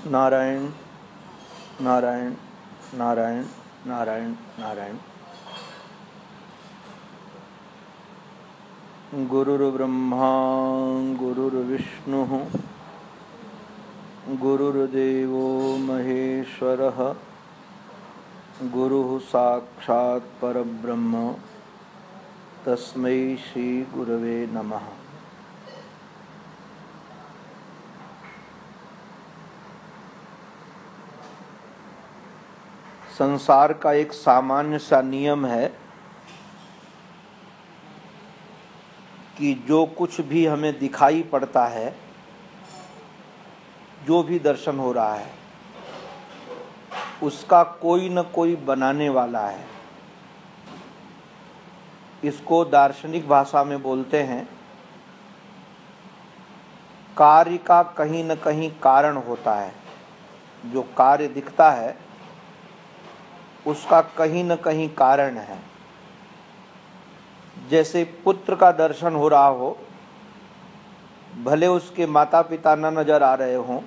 नारायण नारायण नारायण नारायण नारायण। गुरुर्ब्रह्मा गुरुर्विष्णुः गुरुर्देवो महेश्वरः गुरुः साक्षात् परब्रह्म तस्मै श्री गुरवे नमः। संसार का एक सामान्य सा नियम है कि जो कुछ भी हमें दिखाई पड़ता है, जो भी दर्शन हो रहा है, उसका कोई न कोई बनाने वाला है। इसको दार्शनिक भाषा में बोलते हैं, कार्य का कहीं न कहीं कारण होता है। जो कार्य दिखता है उसका कहीं न कहीं कारण है। जैसे पुत्र का दर्शन हो रहा हो, भले उसके माता पिता न नजर आ रहे हों,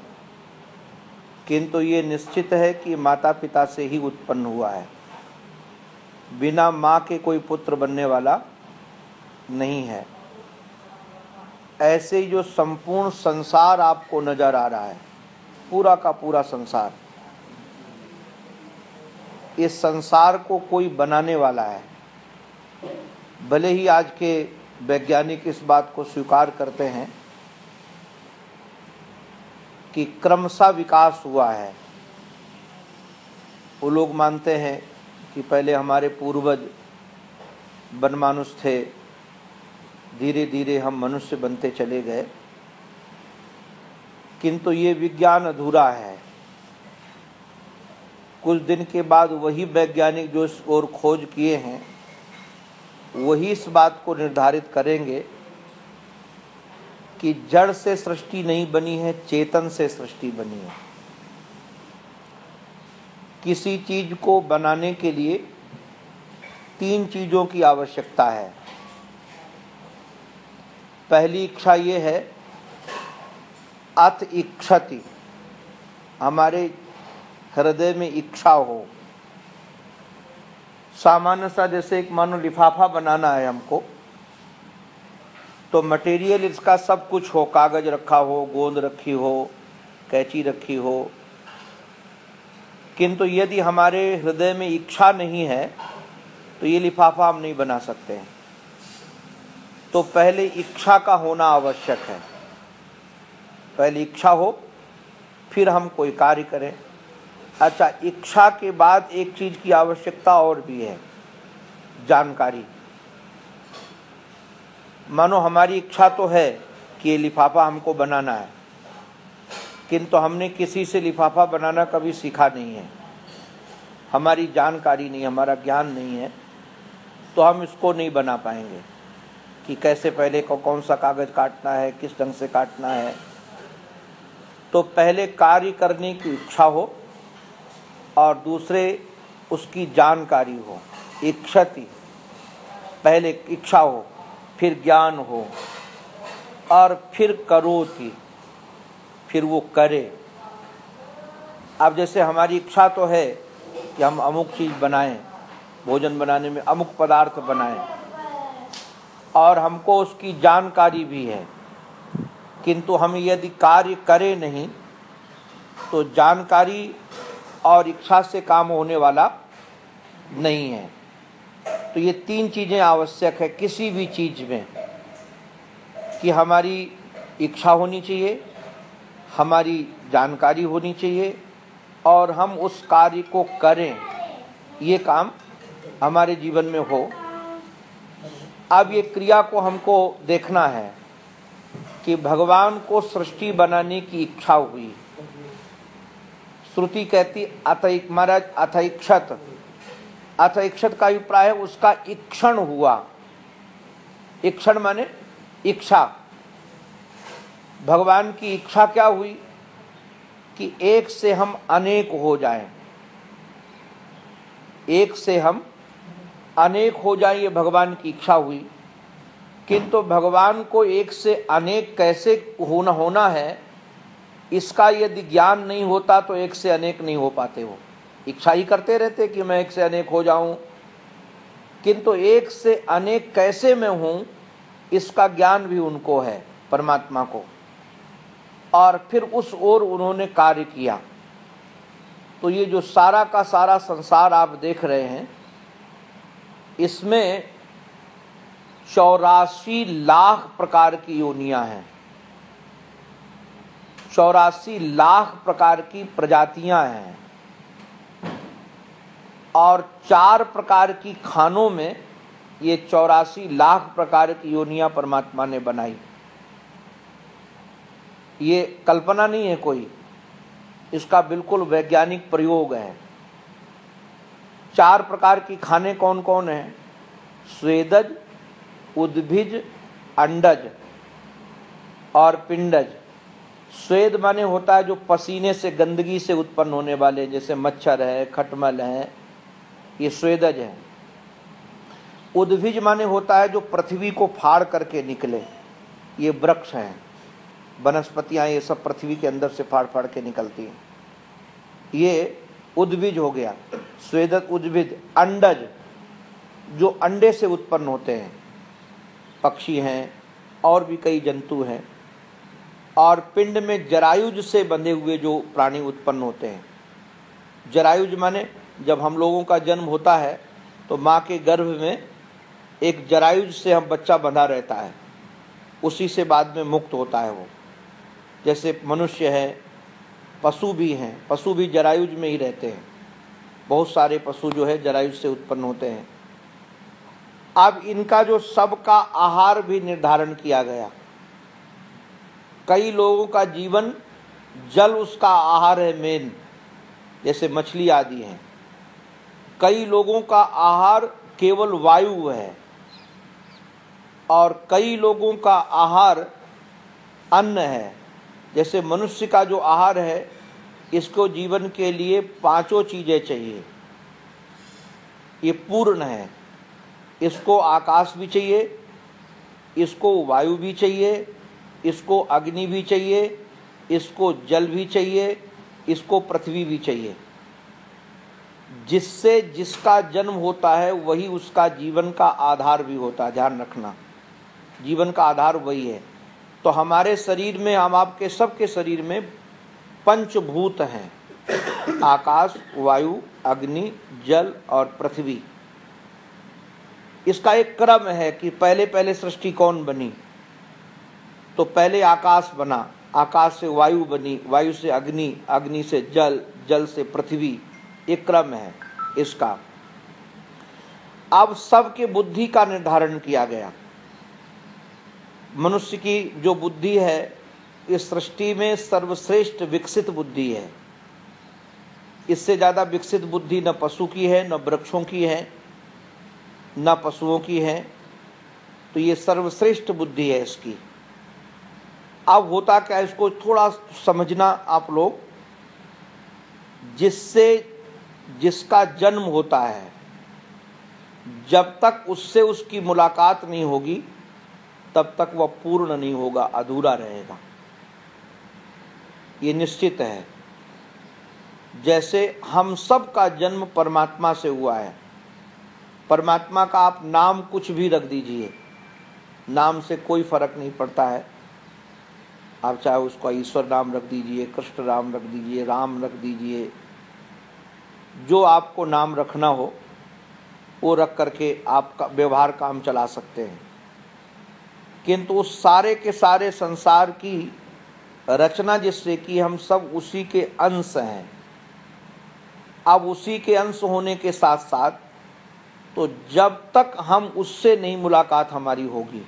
किंतु ये निश्चित है कि माता पिता से ही उत्पन्न हुआ है। बिना माँ के कोई पुत्र बनने वाला नहीं है। ऐसे ही जो संपूर्ण संसार आपको नजर आ रहा है, पूरा का पूरा संसार, इस संसार को कोई बनाने वाला है। भले ही आज के वैज्ञानिक इस बात को स्वीकार करते हैं कि क्रमशः विकास हुआ है। वो लोग मानते हैं कि पहले हमारे पूर्वज बनमानुष थे, धीरे धीरे हम मनुष्य बनते चले गए, किंतु ये विज्ञान अधूरा है। कुछ दिन के बाद वही वैज्ञानिक जो इस ओर खोज किए हैं, वही इस बात को निर्धारित करेंगे कि जड़ से सृष्टि नहीं बनी है, चेतन से सृष्टि बनी है। किसी चीज को बनाने के लिए तीन चीजों की आवश्यकता है। पहली इच्छा ये है, अथ इच्छति, हमारे हृदय में इच्छा हो। सामान्य सा जैसे एक मानो लिफाफा बनाना है हमको, तो मटेरियल इसका सब कुछ हो, कागज रखा हो, गोंद रखी हो, कैंची रखी हो, किंतु यदि हमारे हृदय में इच्छा नहीं है तो ये लिफाफा हम नहीं बना सकते हैं। तो पहले इच्छा का होना आवश्यक है। पहले इच्छा हो, फिर हम कोई कार्य करें। अच्छा, इच्छा के बाद एक चीज की आवश्यकता और भी है, जानकारी। मानो हमारी इच्छा तो है कि ये लिफाफा हमको बनाना है, किंतु हमने किसी से लिफाफा बनाना कभी सीखा नहीं है, हमारी जानकारी नहीं, हमारा ज्ञान नहीं है, तो हम इसको नहीं बना पाएंगे कि कैसे पहले को कौन सा कागज काटना है, किस ढंग से काटना है। तो पहले कार्य करने की इच्छा हो और दूसरे उसकी जानकारी हो। इच्छति, पहले इच्छा हो, फिर ज्ञान हो, और फिर करोति, फिर वो करे। अब जैसे हमारी इच्छा तो है कि हम अमुक चीज बनाएं, भोजन बनाने में अमुक पदार्थ बनाएं, और हमको उसकी जानकारी भी है, किंतु हम यदि कार्य करें नहीं तो जानकारी और इच्छा से काम होने वाला नहीं है। तो ये तीन चीजें आवश्यक है किसी भी चीज में, कि हमारी इच्छा होनी चाहिए, हमारी जानकारी होनी चाहिए, और हम उस कार्य को करें, ये काम हमारे जीवन में हो। अब ये क्रिया को हमको देखना है कि भगवान को सृष्टि बनाने की इच्छा हुई। श्रुति कहती महाराज अथैक्षत, अथैक्षत का अभिप्राय है उसका इक्षण हुआ। इक्षण माने इच्छा। भगवान की इच्छा क्या हुई कि एक से हम अनेक हो जाएं, एक से हम अनेक हो जाएं, ये भगवान की इच्छा हुई। किंतु भगवान को एक से अनेक कैसे होना है, इसका यदि ज्ञान नहीं होता तो एक से अनेक नहीं हो पाते। वो इच्छा ही करते रहते कि मैं एक से अनेक हो जाऊं, किंतु एक से अनेक कैसे मैं हूं इसका ज्ञान भी उनको है, परमात्मा को, और फिर उस ओर उन्होंने कार्य किया। तो ये जो सारा का सारा संसार आप देख रहे हैं, इसमें 84 लाख प्रकार की योनियां हैं, 84 लाख प्रकार की प्रजातियां हैं, और 4 प्रकार की खानों में ये 84 लाख प्रकार की योनियां परमात्मा ने बनाई। ये कल्पना नहीं है कोई, इसका बिल्कुल वैज्ञानिक प्रयोग है। 4 प्रकार की खाने कौन कौन हैं? स्वेदज, उद्भिज, अंडज और पिंडज। स्वेद माने होता है जो पसीने से, गंदगी से उत्पन्न होने वाले, जैसे मच्छर है, खटमल है, ये स्वेदज है। उद्भिज माने होता है जो पृथ्वी को फाड़ करके निकले, ये वृक्ष हैं, वनस्पतियां, ये सब पृथ्वी के अंदर से फाड़ फाड़ के निकलती हैं, ये उद्भिज हो गया, स्वेदज उद्भिज। अंडज जो अंडे से उत्पन्न होते हैं, पक्षी हैं और भी कई जंतु हैं। और पिंड में जरायुज से बंधे हुए जो प्राणी उत्पन्न होते हैं। जरायुज माने जब हम लोगों का जन्म होता है तो माँ के गर्भ में एक जरायुज से हम बच्चा बंधा रहता है, उसी से बाद में मुक्त होता है वो। जैसे मनुष्य है, पशु भी हैं, पशु भी जरायुज में ही रहते हैं, बहुत सारे पशु जो है जरायुज से उत्पन्न होते हैं। अब इनका जो सबका आहार भी निर्धारण किया गया। कई लोगों का जीवन जल उसका आहार है मेन, जैसे मछली आदि हैं। कई लोगों का आहार केवल वायु है, और कई लोगों का आहार अन्न है। जैसे मनुष्य का जो आहार है, इसको जीवन के लिए 5 चीजें चाहिए, ये पूर्ण है। इसको आकाश भी चाहिए, इसको वायु भी चाहिए, इसको अग्नि भी चाहिए, इसको जल भी चाहिए, इसको पृथ्वी भी चाहिए। जिससे जिसका जन्म होता है वही उसका जीवन का आधार भी होता है, ध्यान रखना, जीवन का आधार वही है। तो हमारे शरीर में, हम आपके सबके शरीर में 5 भूत हैं, आकाश, वायु, अग्नि, जल और पृथ्वी। इसका एक क्रम है कि पहले पहले सृष्टि कौन बनी। तो पहले आकाश बना, आकाश से वायु बनी, वायु से अग्नि, अग्नि से जल, जल से पृथ्वी, एक क्रम है इसका। अब सबके बुद्धि का निर्धारण किया गया। मनुष्य की जो बुद्धि है, इस सृष्टि में सर्वश्रेष्ठ विकसित बुद्धि है। इससे ज्यादा विकसित बुद्धि न पशु की है, न वृक्षों की है, न पशुओं की है। तो ये सर्वश्रेष्ठ बुद्धि है इसकी। अब होता क्या, इसको थोड़ा समझना आप लोग। जिससे जिसका जन्म होता है, जब तक उससे उसकी मुलाकात नहीं होगी तब तक वह पूर्ण नहीं होगा, अधूरा रहेगा, ये निश्चित है। जैसे हम सब का जन्म परमात्मा से हुआ है। परमात्मा का आप नाम कुछ भी रख दीजिए, नाम से कोई फर्क नहीं पड़ता है। आप चाहे उसको ईश्वर नाम रख दीजिए, कृष्ण नाम रख दीजिए, राम रख दीजिए, जो आपको नाम रखना हो वो रख करके आपका व्यवहार काम चला सकते हैं। किंतु उस सारे के सारे संसार की रचना जिससे कि हम सब उसी के अंश हैं। अब उसी के अंश होने के साथ साथ, तो जब तक हम उससे नहीं मुलाकात हमारी होगी,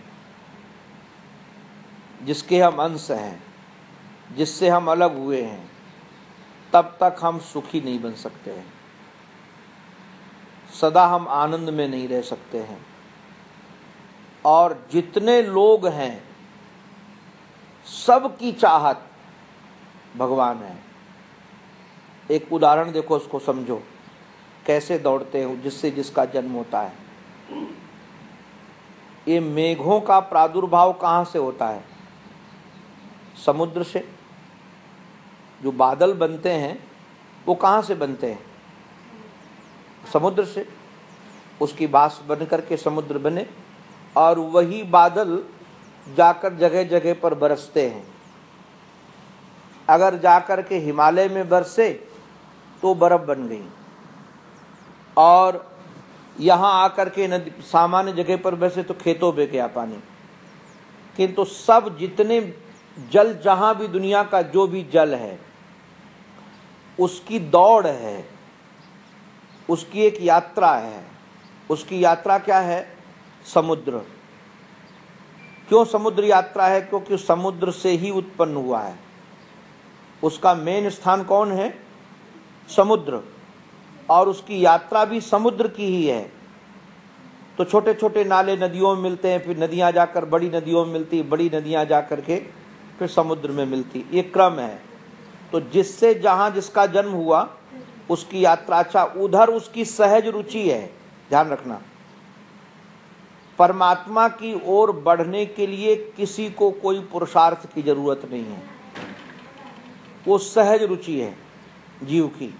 जिसके हम अंश हैं, जिससे हम अलग हुए हैं, तब तक हम सुखी नहीं बन सकते हैं, सदा हम आनंद में नहीं रह सकते हैं। और जितने लोग हैं सबकी चाहत भगवान है। एक उदाहरण देखो, उसको समझो, कैसे दौड़ते हैं जिससे जिसका जन्म होता है। ये मेघों का प्रादुर्भाव कहाँ से होता है? समुद्र से। जो बादल बनते हैं वो कहाँ से बनते हैं? समुद्र से। उसकी बाँस बन करके समुद्र बने और वही बादल जाकर जगह जगह पर बरसते हैं। अगर जाकर के हिमालय में बरसे तो बर्फ बन गई, और यहाँ आकर के नदी सामान्य जगह पर बरसे तो खेतों में गया पानी। किंतु सब जितने जल, जहाँ भी दुनिया का जो भी जल है, उसकी दौड़ है, उसकी एक यात्रा है। उसकी यात्रा क्या है? समुद्र। क्यों समुद्र यात्रा है? क्योंकि समुद्र से ही उत्पन्न हुआ है। उसका मेन स्थान कौन है? समुद्र। और उसकी यात्रा भी समुद्र की ही है। तो छोटे छोटे नाले नदियों में मिलते हैं, फिर नदियां जाकर बड़ी नदियों में मिलती, बड़ी नदियां जाकर के फिर समुद्र में मिलती, ये क्रम है। तो जिससे जहां जिसका जन्म हुआ उसकी यात्रा, अच्छा उधर उसकी सहज रुचि है। ध्यान रखना, परमात्मा की ओर बढ़ने के लिए किसी को कोई पुरुषार्थ की जरूरत नहीं है। वो सहज रुचि है जीव की,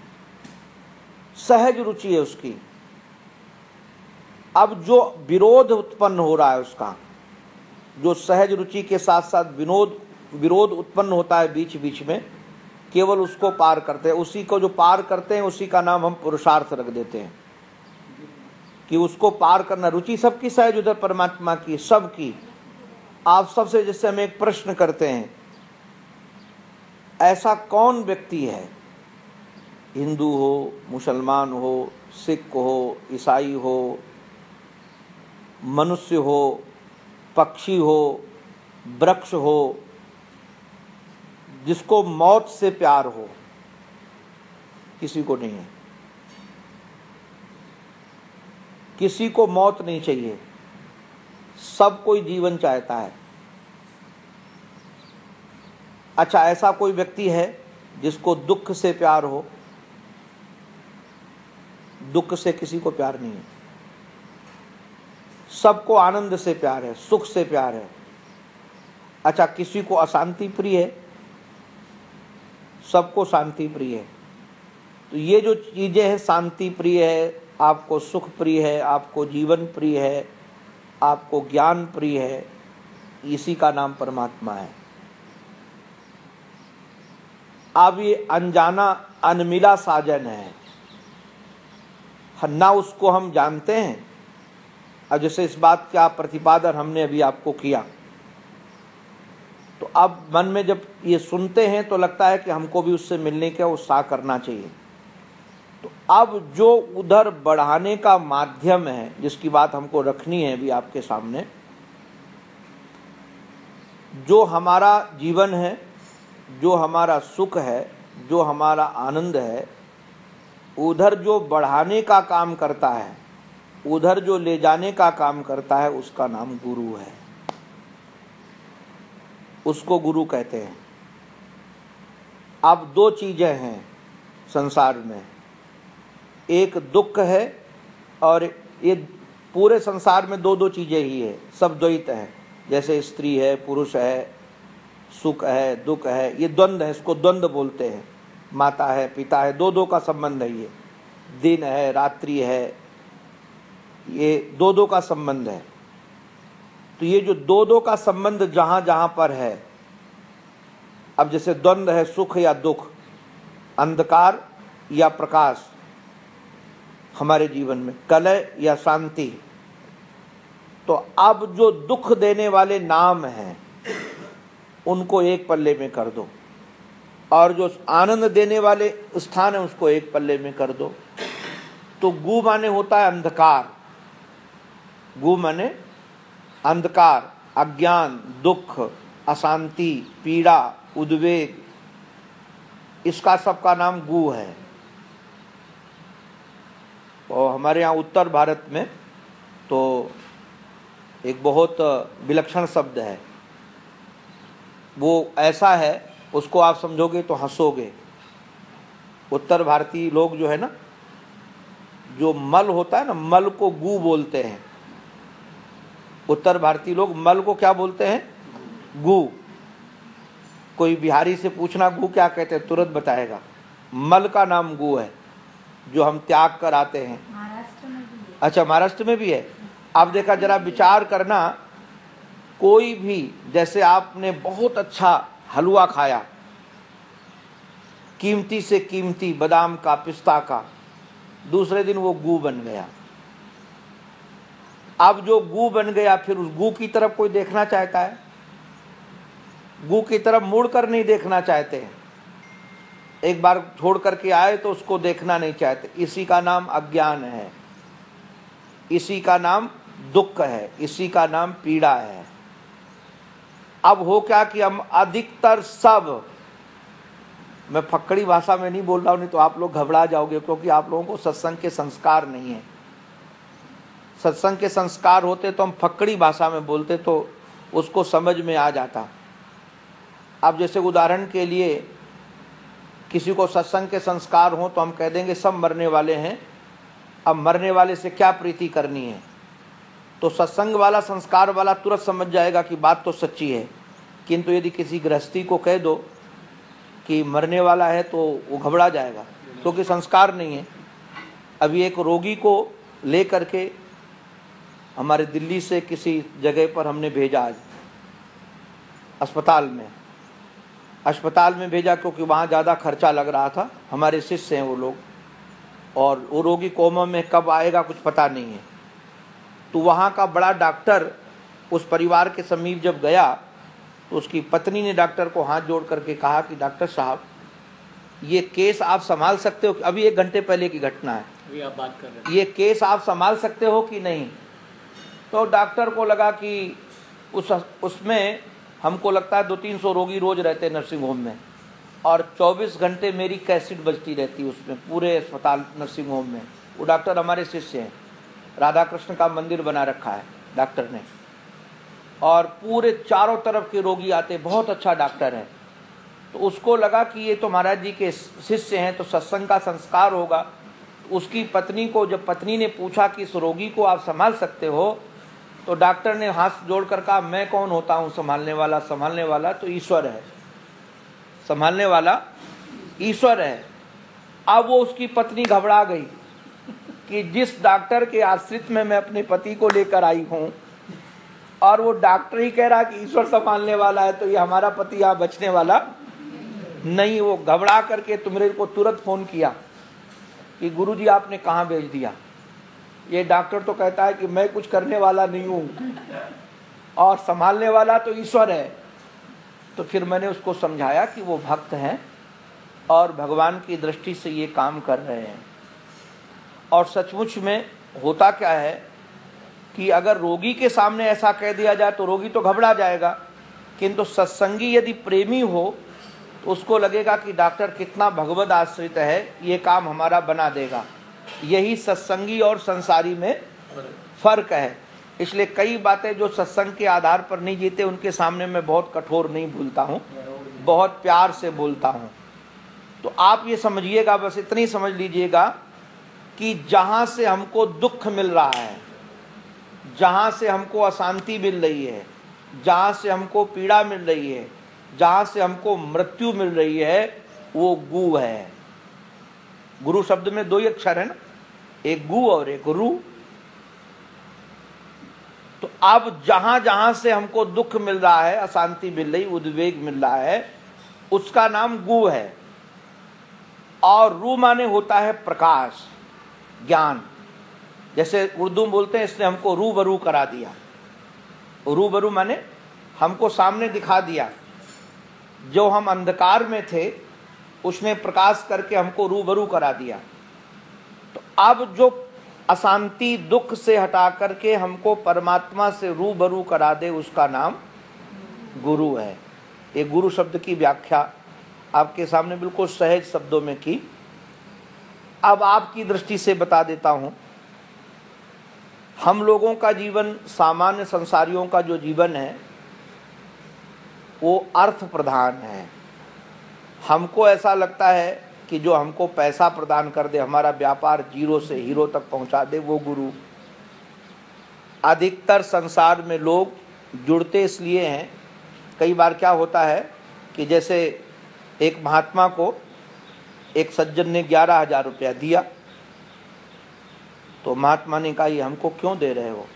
सहज रुचि है उसकी। अब जो विरोध उत्पन्न हो रहा है उसका, जो सहज रुचि के साथ साथ विरोध उत्पन्न होता है बीच बीच में, केवल उसको पार करते हैं। उसी को जो पार करते हैं उसी का नाम हम पुरुषार्थ रख देते हैं कि उसको पार करना। रुचि सबकी सहज उधर परमात्मा की, सबकी। आप सबसे जैसे हम एक प्रश्न करते हैं, ऐसा कौन व्यक्ति है, हिंदू हो, मुसलमान हो, सिख हो, ईसाई हो, मनुष्य हो, पक्षी हो, वृक्ष हो, जिसको मौत से प्यार हो? किसी को नहीं है। किसी को मौत नहीं चाहिए, सब कोई जीवन चाहता है। अच्छा, ऐसा कोई व्यक्ति है जिसको दुख से प्यार हो? दुख से किसी को प्यार नहीं है। सबको आनंद से प्यार है, सुख से प्यार है। अच्छा, किसी को अशांति प्रिय है? सबको शांति प्रिय है। तो ये जो चीजें हैं, शांति प्रिय है, आपको सुख प्रिय है, आपको जीवन प्रिय है, आपको ज्ञान प्रिय है, इसी का नाम परमात्मा है। अब ये अनजाना अनमिला साजन है, ना उसको हम जानते हैं। अब जैसे इस बात का प्रतिपादन हमने अभी आपको किया, तो अब मन में जब ये सुनते हैं तो लगता है कि हमको भी उससे मिलने का उत्साह करना चाहिए। तो अब जो उधर बढ़ाने का माध्यम है, जिसकी बात हमको रखनी है अभी आपके सामने, जो हमारा जीवन है, जो हमारा सुख है, जो हमारा आनंद है, उधर जो बढ़ाने का काम करता है, उधर जो ले जाने का काम करता है, उसका नाम गुरु है। उसको गुरु कहते हैं। अब दो चीजें हैं संसार में, एक दुख है और ये पूरे संसार में दो चीजें ही है, सब द्वैत है। जैसे स्त्री है, पुरुष है, सुख है, दुख है, ये द्वंद्व है, इसको द्वंद्व बोलते हैं। माता है, पिता है, दो का संबंध है। ये दिन है, रात्रि है, ये दो का संबंध है। तो ये जो दो का संबंध जहां जहां पर है, अब जैसे द्वंद्व है, सुख या दुख, अंधकार या प्रकाश हमारे जीवन में, कलह या शांति, तो अब जो दुख देने वाले नाम हैं उनको एक पल्ले में कर दो, और जो आनंद देने वाले स्थान है उसको एक पल्ले में कर दो। तो गु माने होता है अंधकार, गु माने अंधकार, अज्ञान, दुख, अशांति, पीड़ा, उद्वेग, इसका सबका नाम गु है। और हमारे यहाँ उत्तर भारत में तो एक बहुत विलक्षण शब्द है, वो ऐसा है, उसको आप समझोगे तो हंसोगे। उत्तर भारतीय लोग जो है ना, जो मल होता है ना, मल को गु बोलते हैं। उत्तर भारतीय लोग मल को क्या बोलते हैं? गु। कोई बिहारी से पूछना गु क्या कहते हैं, तुरंत बताएगा। मल का नाम गु है, जो हम त्याग कर आते हैं। महाराष्ट्र में भी है। अच्छा, महाराष्ट्र में भी है। आप देखा, जरा विचार करना, कोई भी, जैसे आपने बहुत अच्छा हलवा खाया, कीमती से कीमती बादाम का, पिस्ता का, दूसरे दिन वो गू बन गया। अब जो गू बन गया, फिर उस गू की तरफ कोई देखना चाहता है? गू की तरफ मुड़ कर नहीं देखना चाहते हैं। एक बार छोड़ करके आए तो उसको देखना नहीं चाहते। इसी का नाम अज्ञान है, इसी का नाम दुख है, इसी का नाम पीड़ा है। अब हो क्या कि हम अधिकतर सब, मैं फक्कड़ी भाषा में नहीं बोल रहा हूं, नहीं तो आप लोग घबरा जाओगे, क्योंकि आप लोगों को सत्संग के संस्कार नहीं है। सत्संग के संस्कार होते तो हम फक्कड़ी भाषा में बोलते तो उसको समझ में आ जाता। अब जैसे उदाहरण के लिए किसी को सत्संग के संस्कार हो तो हम कह देंगे सब मरने वाले हैं, अब मरने वाले से क्या प्रीति करनी है। तो सत्संग वाला, संस्कार वाला तुरंत समझ जाएगा कि बात तो सच्ची है। किंतु यदि किसी गृहस्थी को कह दो कि मरने वाला है तो वो घबरा जाएगा, क्योंकि संस्कार नहीं है। अभी एक रोगी को ले करके हमारे दिल्ली से किसी जगह पर हमने भेजा, आज अस्पताल में भेजा, क्योंकि वहाँ ज़्यादा खर्चा लग रहा था। हमारे शिष्य हैं वो लोग, और वो रोगी कोमा में कब आएगा कुछ पता नहीं है। तो वहाँ का बड़ा डॉक्टर उस परिवार के समीप जब गया तो उसकी पत्नी ने डॉक्टर को हाथ जोड़ करके कहा कि डॉक्टर साहब, ये केस आप संभाल सकते हो? अभी 1 घंटे पहले की घटना है, अभी आप बात कर रहे हैं। ये केस आप संभाल सकते हो कि नहीं? तो डॉक्टर को लगा कि उसमें हमको लगता है 200-300 रोगी रोज रहते हैं नर्सिंग होम में, और 24 घंटे मेरी कैसेट बजती रहती है उसमें, पूरे अस्पताल नर्सिंग होम में। वो डॉक्टर हमारे शिष्य हैं, राधा कृष्ण का मंदिर बना रखा है डॉक्टर ने, और पूरे चारों तरफ के रोगी आते, बहुत अच्छा डॉक्टर है। तो उसको लगा कि ये तो महाराज जी के शिष्य हैं, तो सत्संग का संस्कार होगा। उसकी पत्नी को, जब पत्नी ने पूछा कि इस रोगी को आप संभाल सकते हो, तो डॉक्टर ने हाथ जोड़कर कहा, मैं कौन होता हूँ संभालने वाला? संभालने वाला तो ईश्वर है, संभालने वाला ईश्वर है। अब वो उसकी पत्नी घबरा गई कि जिस डॉक्टर के आश्रित में मैं अपने पति को लेकर आई हूँ, और वो डॉक्टर ही कह रहा कि ईश्वर संभालने वाला है, तो ये हमारा पति यहाँ बचने वाला नहीं। वो घबरा करके तुम्हारे को तुरंत फोन किया कि गुरुजी आपने कहाँ भेज दिया? ये डॉक्टर तो कहता है कि मैं कुछ करने वाला नहीं हूँ, और संभालने वाला तो ईश्वर है। तो फिर मैंने उसको समझाया कि वो भक्त हैं और भगवान की दृष्टि से ये काम कर रहे हैं। और सचमुच में होता क्या है कि अगर रोगी के सामने ऐसा कह दिया जाए तो रोगी तो घबरा जाएगा, किंतु सत्संगी यदि प्रेमी हो तो उसको लगेगा कि डॉक्टर कितना भगवद आश्रित है, ये काम हमारा बना देगा। यही सत्संगी और संसारी में फर्क है। इसलिए कई बातें जो सत्संग के आधार पर नहीं जीते, उनके सामने मैं बहुत कठोर नहीं बोलता हूँ, बहुत प्यार से बोलता हूँ। तो आप ये समझिएगा, बस इतनी समझ लीजिएगा कि जहाँ से हमको दुख मिल रहा है, जहाँ से हमको अशांति मिल रही है, जहाँ से हमको पीड़ा मिल रही है, जहाँ से हमको मृत्यु मिल रही है, वो गु है। गुरु शब्द में 2 ही अक्षर है ना, एक गु और एक रू। तो अब जहां जहां से हमको दुख मिल रहा है, अशांति मिल रही, उद्वेग मिल रहा है, उसका नाम गु है। और रू माने होता है प्रकाश, ज्ञान। जैसे उर्दू में बोलते हैं, इसने हमको रूबरू करा दिया। रूबरू माने हमको सामने दिखा दिया। जो हम अंधकार में थे उसने प्रकाश करके हमको रूबरू करा दिया। तो अब जो अशांति दुख से हटा करके हमको परमात्मा से रूबरू करा दे, उसका नाम गुरु है। ये गुरु शब्द की व्याख्या आपके सामने बिल्कुल सहज शब्दों में की। अब आपकी दृष्टि से बता देता हूं, हम लोगों का जीवन, सामान्य संसारियों का जो जीवन है वो अर्थ प्रधान है। हमको ऐसा लगता है कि जो हमको पैसा प्रदान कर दे, हमारा व्यापार 0 से हीरो तक पहुंचा दे, वो गुरु। अधिकतर संसार में लोग जुड़ते इसलिए हैं, कई बार क्या होता है कि जैसे एक महात्मा को एक सज्जन ने 11,000 रुपया दिया, तो महात्मा ने कहा ये हमको क्यों दे रहे हो,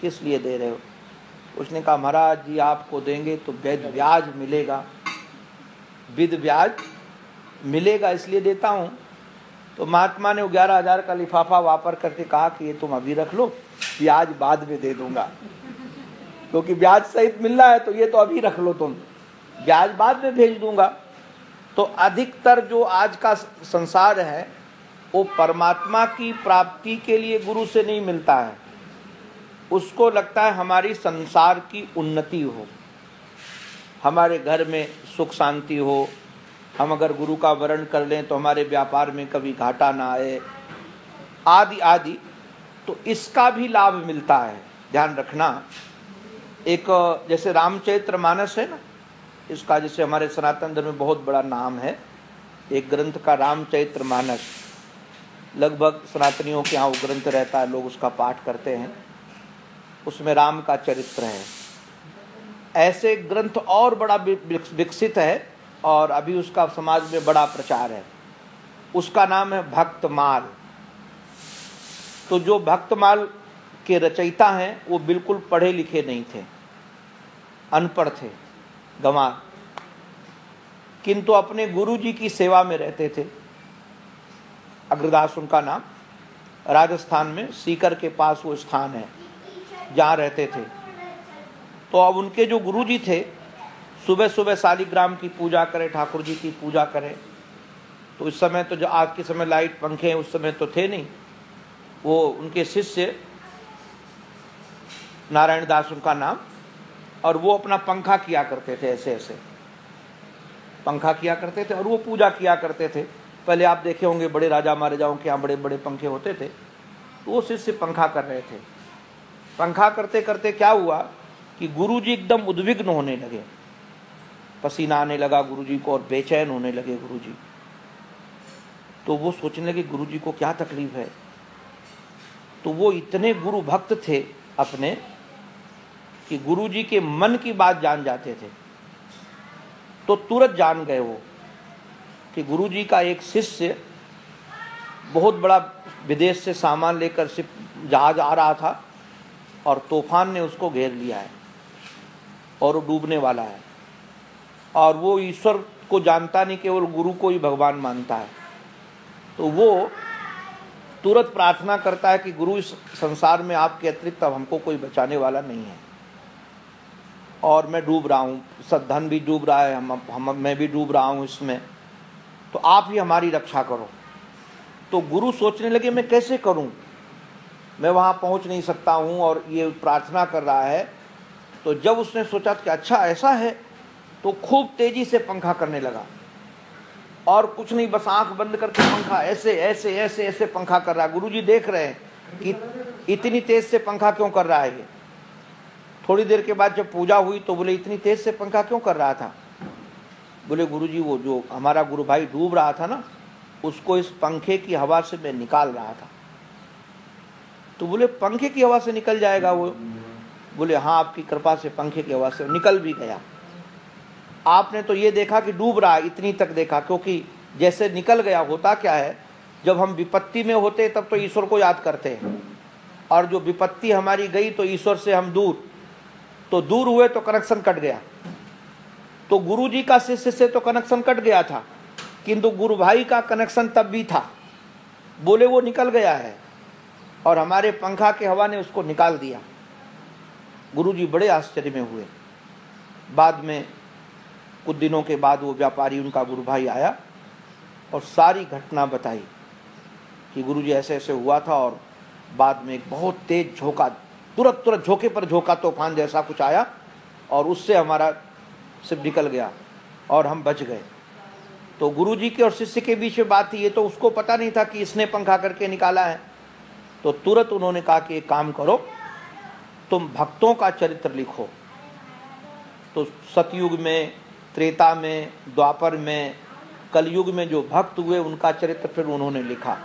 किस लिए दे रहे हो? उसने कहा महाराज जी आपको देंगे तो ब्याज मिलेगा, विद ब्याज मिलेगा, इसलिए देता हूँ। तो महात्मा ने 11,000 का लिफाफा वापर करके कहा कि ये तुम अभी रख लो, ब्याज बाद में दे दूंगा, क्योंकि ब्याज सहित मिल रहा है तो ये तो अभी रख लो तुम, ब्याज बाद में भेज दूंगा। तो अधिकतर जो आज का संसार है वो परमात्मा की प्राप्ति के लिए गुरु से नहीं मिलता है, उसको लगता है हमारी संसार की उन्नति हो, हमारे घर में सुख शांति हो, हम अगर गुरु का वर्ण कर लें तो हमारे व्यापार में कभी घाटा ना आए, आदि आदि। तो इसका भी लाभ मिलता है, ध्यान रखना। एक जैसे रामचरितमानस है ना, इसका जैसे हमारे सनातन धर्म में बहुत बड़ा नाम है, एक ग्रंथ का रामचरितमानस, लगभग सनातनियों के यहाँ वो ग्रंथ रहता है, लोग उसका पाठ करते हैं, उसमें राम का चरित्र है। ऐसे ग्रंथ और बड़ा विकसित है और अभी उसका समाज में बड़ा प्रचार है, उसका नाम है भक्तमाल। तो जो भक्तमाल के रचयिता हैं वो बिल्कुल पढ़े लिखे नहीं थे, अनपढ़ थे, गंवार, किंतु अपने गुरु जी की सेवा में रहते थे। अग्रदास उनका नाम, राजस्थान में सीकर के पास वो स्थान है जहाँ रहते थे। तो अब उनके जो गुरु जी थे सुबह सुबह शालिग्राम की पूजा करें, ठाकुर जी की पूजा करें। तो इस समय तो जो आज के समय लाइट पंखे हैं, उस समय तो थे नहीं। वो उनके शिष्य नारायण दास उनका नाम, और वो अपना पंखा किया करते थे, ऐसे ऐसे पंखा किया करते थे और वो पूजा किया करते थे। पहले आप देखे होंगे बड़े राजा महाराजाओं के यहाँ बड़े बड़े पंखे होते थे, तो वो शिष्य पंखा कर रहे थे। पंखा करते करते क्या हुआ कि गुरुजी एकदम उद्विग्न होने लगे, पसीना आने लगा गुरुजी को और बेचैन होने लगे गुरुजी। तो वो सोचने लगे गुरुजी को क्या तकलीफ है। तो वो इतने गुरु भक्त थे अपने कि गुरुजी के मन की बात जान जाते थे। तो तुरंत जान गए वो कि गुरुजी का एक शिष्य बहुत बड़ा विदेश से सामान लेकर जहाज आ रहा था और तूफान ने उसको घेर लिया है और वो डूबने वाला है, और वो ईश्वर को जानता नहीं, केवल गुरु को ही भगवान मानता है। तो वो तुरंत प्रार्थना करता है कि गुरु इस संसार में आपके अतिरिक्त अब हमको कोई बचाने वाला नहीं है और मैं डूब रहा हूँ, सब धन भी डूब रहा है, मैं भी डूब रहा हूँ इसमें, तो आप ही हमारी रक्षा करो। तो गुरु सोचने लगे मैं कैसे करूँ, मैं वहाँ पहुँच नहीं सकता हूँ और ये प्रार्थना कर रहा है। तो जब उसने सोचा कि अच्छा ऐसा है, तो खूब तेजी से पंखा करने लगा और कुछ नहीं, बस आंख बंद करके पंखा ऐसे ऐसे ऐसे ऐसे पंखा कर रहा है। गुरुजी देख रहे हैं कि इतनी तेज से पंखा क्यों कर रहा है ये। थोड़ी देर के बाद जब पूजा हुई तो बोले इतनी तेज से पंखा क्यों कर रहा था। बोले गुरुजी वो जो हमारा गुरु भाई डूब रहा था ना, उसको इस पंखे की हवा से मैं निकाल रहा था। तो बोले पंखे की हवा से निकल जाएगा वो। बोले हाँ आपकी कृपा से पंखे की हवा से निकल भी गया। आपने तो ये देखा कि डूब रहा है, इतनी तक देखा, क्योंकि जैसे निकल गया। होता क्या है, जब हम विपत्ति में होते तब तो ईश्वर को याद करते हैं, और जो विपत्ति हमारी गई तो ईश्वर से हम दूर हुए तो कनेक्शन कट गया। तो गुरु जी का शिष्य से तो कनेक्शन कट गया था, किंतु गुरु भाई का कनेक्शन तब भी था। बोले वो निकल गया है और हमारे पंखा के हवा ने उसको निकाल दिया। गुरु जी बड़े आश्चर्य में हुए। बाद में कुछ दिनों के बाद वो व्यापारी उनका गुरु भाई आया और सारी घटना बताई कि गुरु जी ऐसे ऐसे हुआ था, और बाद में एक बहुत तेज झोंका, तुरंत झोंके पर झोंका, तूफान जैसा कुछ आया और उससे हमारा सिर निकल गया और हम बच गए। तो गुरु जी के और शिष्य के बीच में बात थी, ये तो उसको पता नहीं था कि इसने पंखा करके निकाला है। तो तुरंत उन्होंने कहा कि एक काम करो, तुम भक्तों का चरित्र लिखो। तो सतयुग में, त्रेता में, द्वापर में, कलयुग में जो भक्त हुए उनका चरित्र फिर उन्होंने लिखा।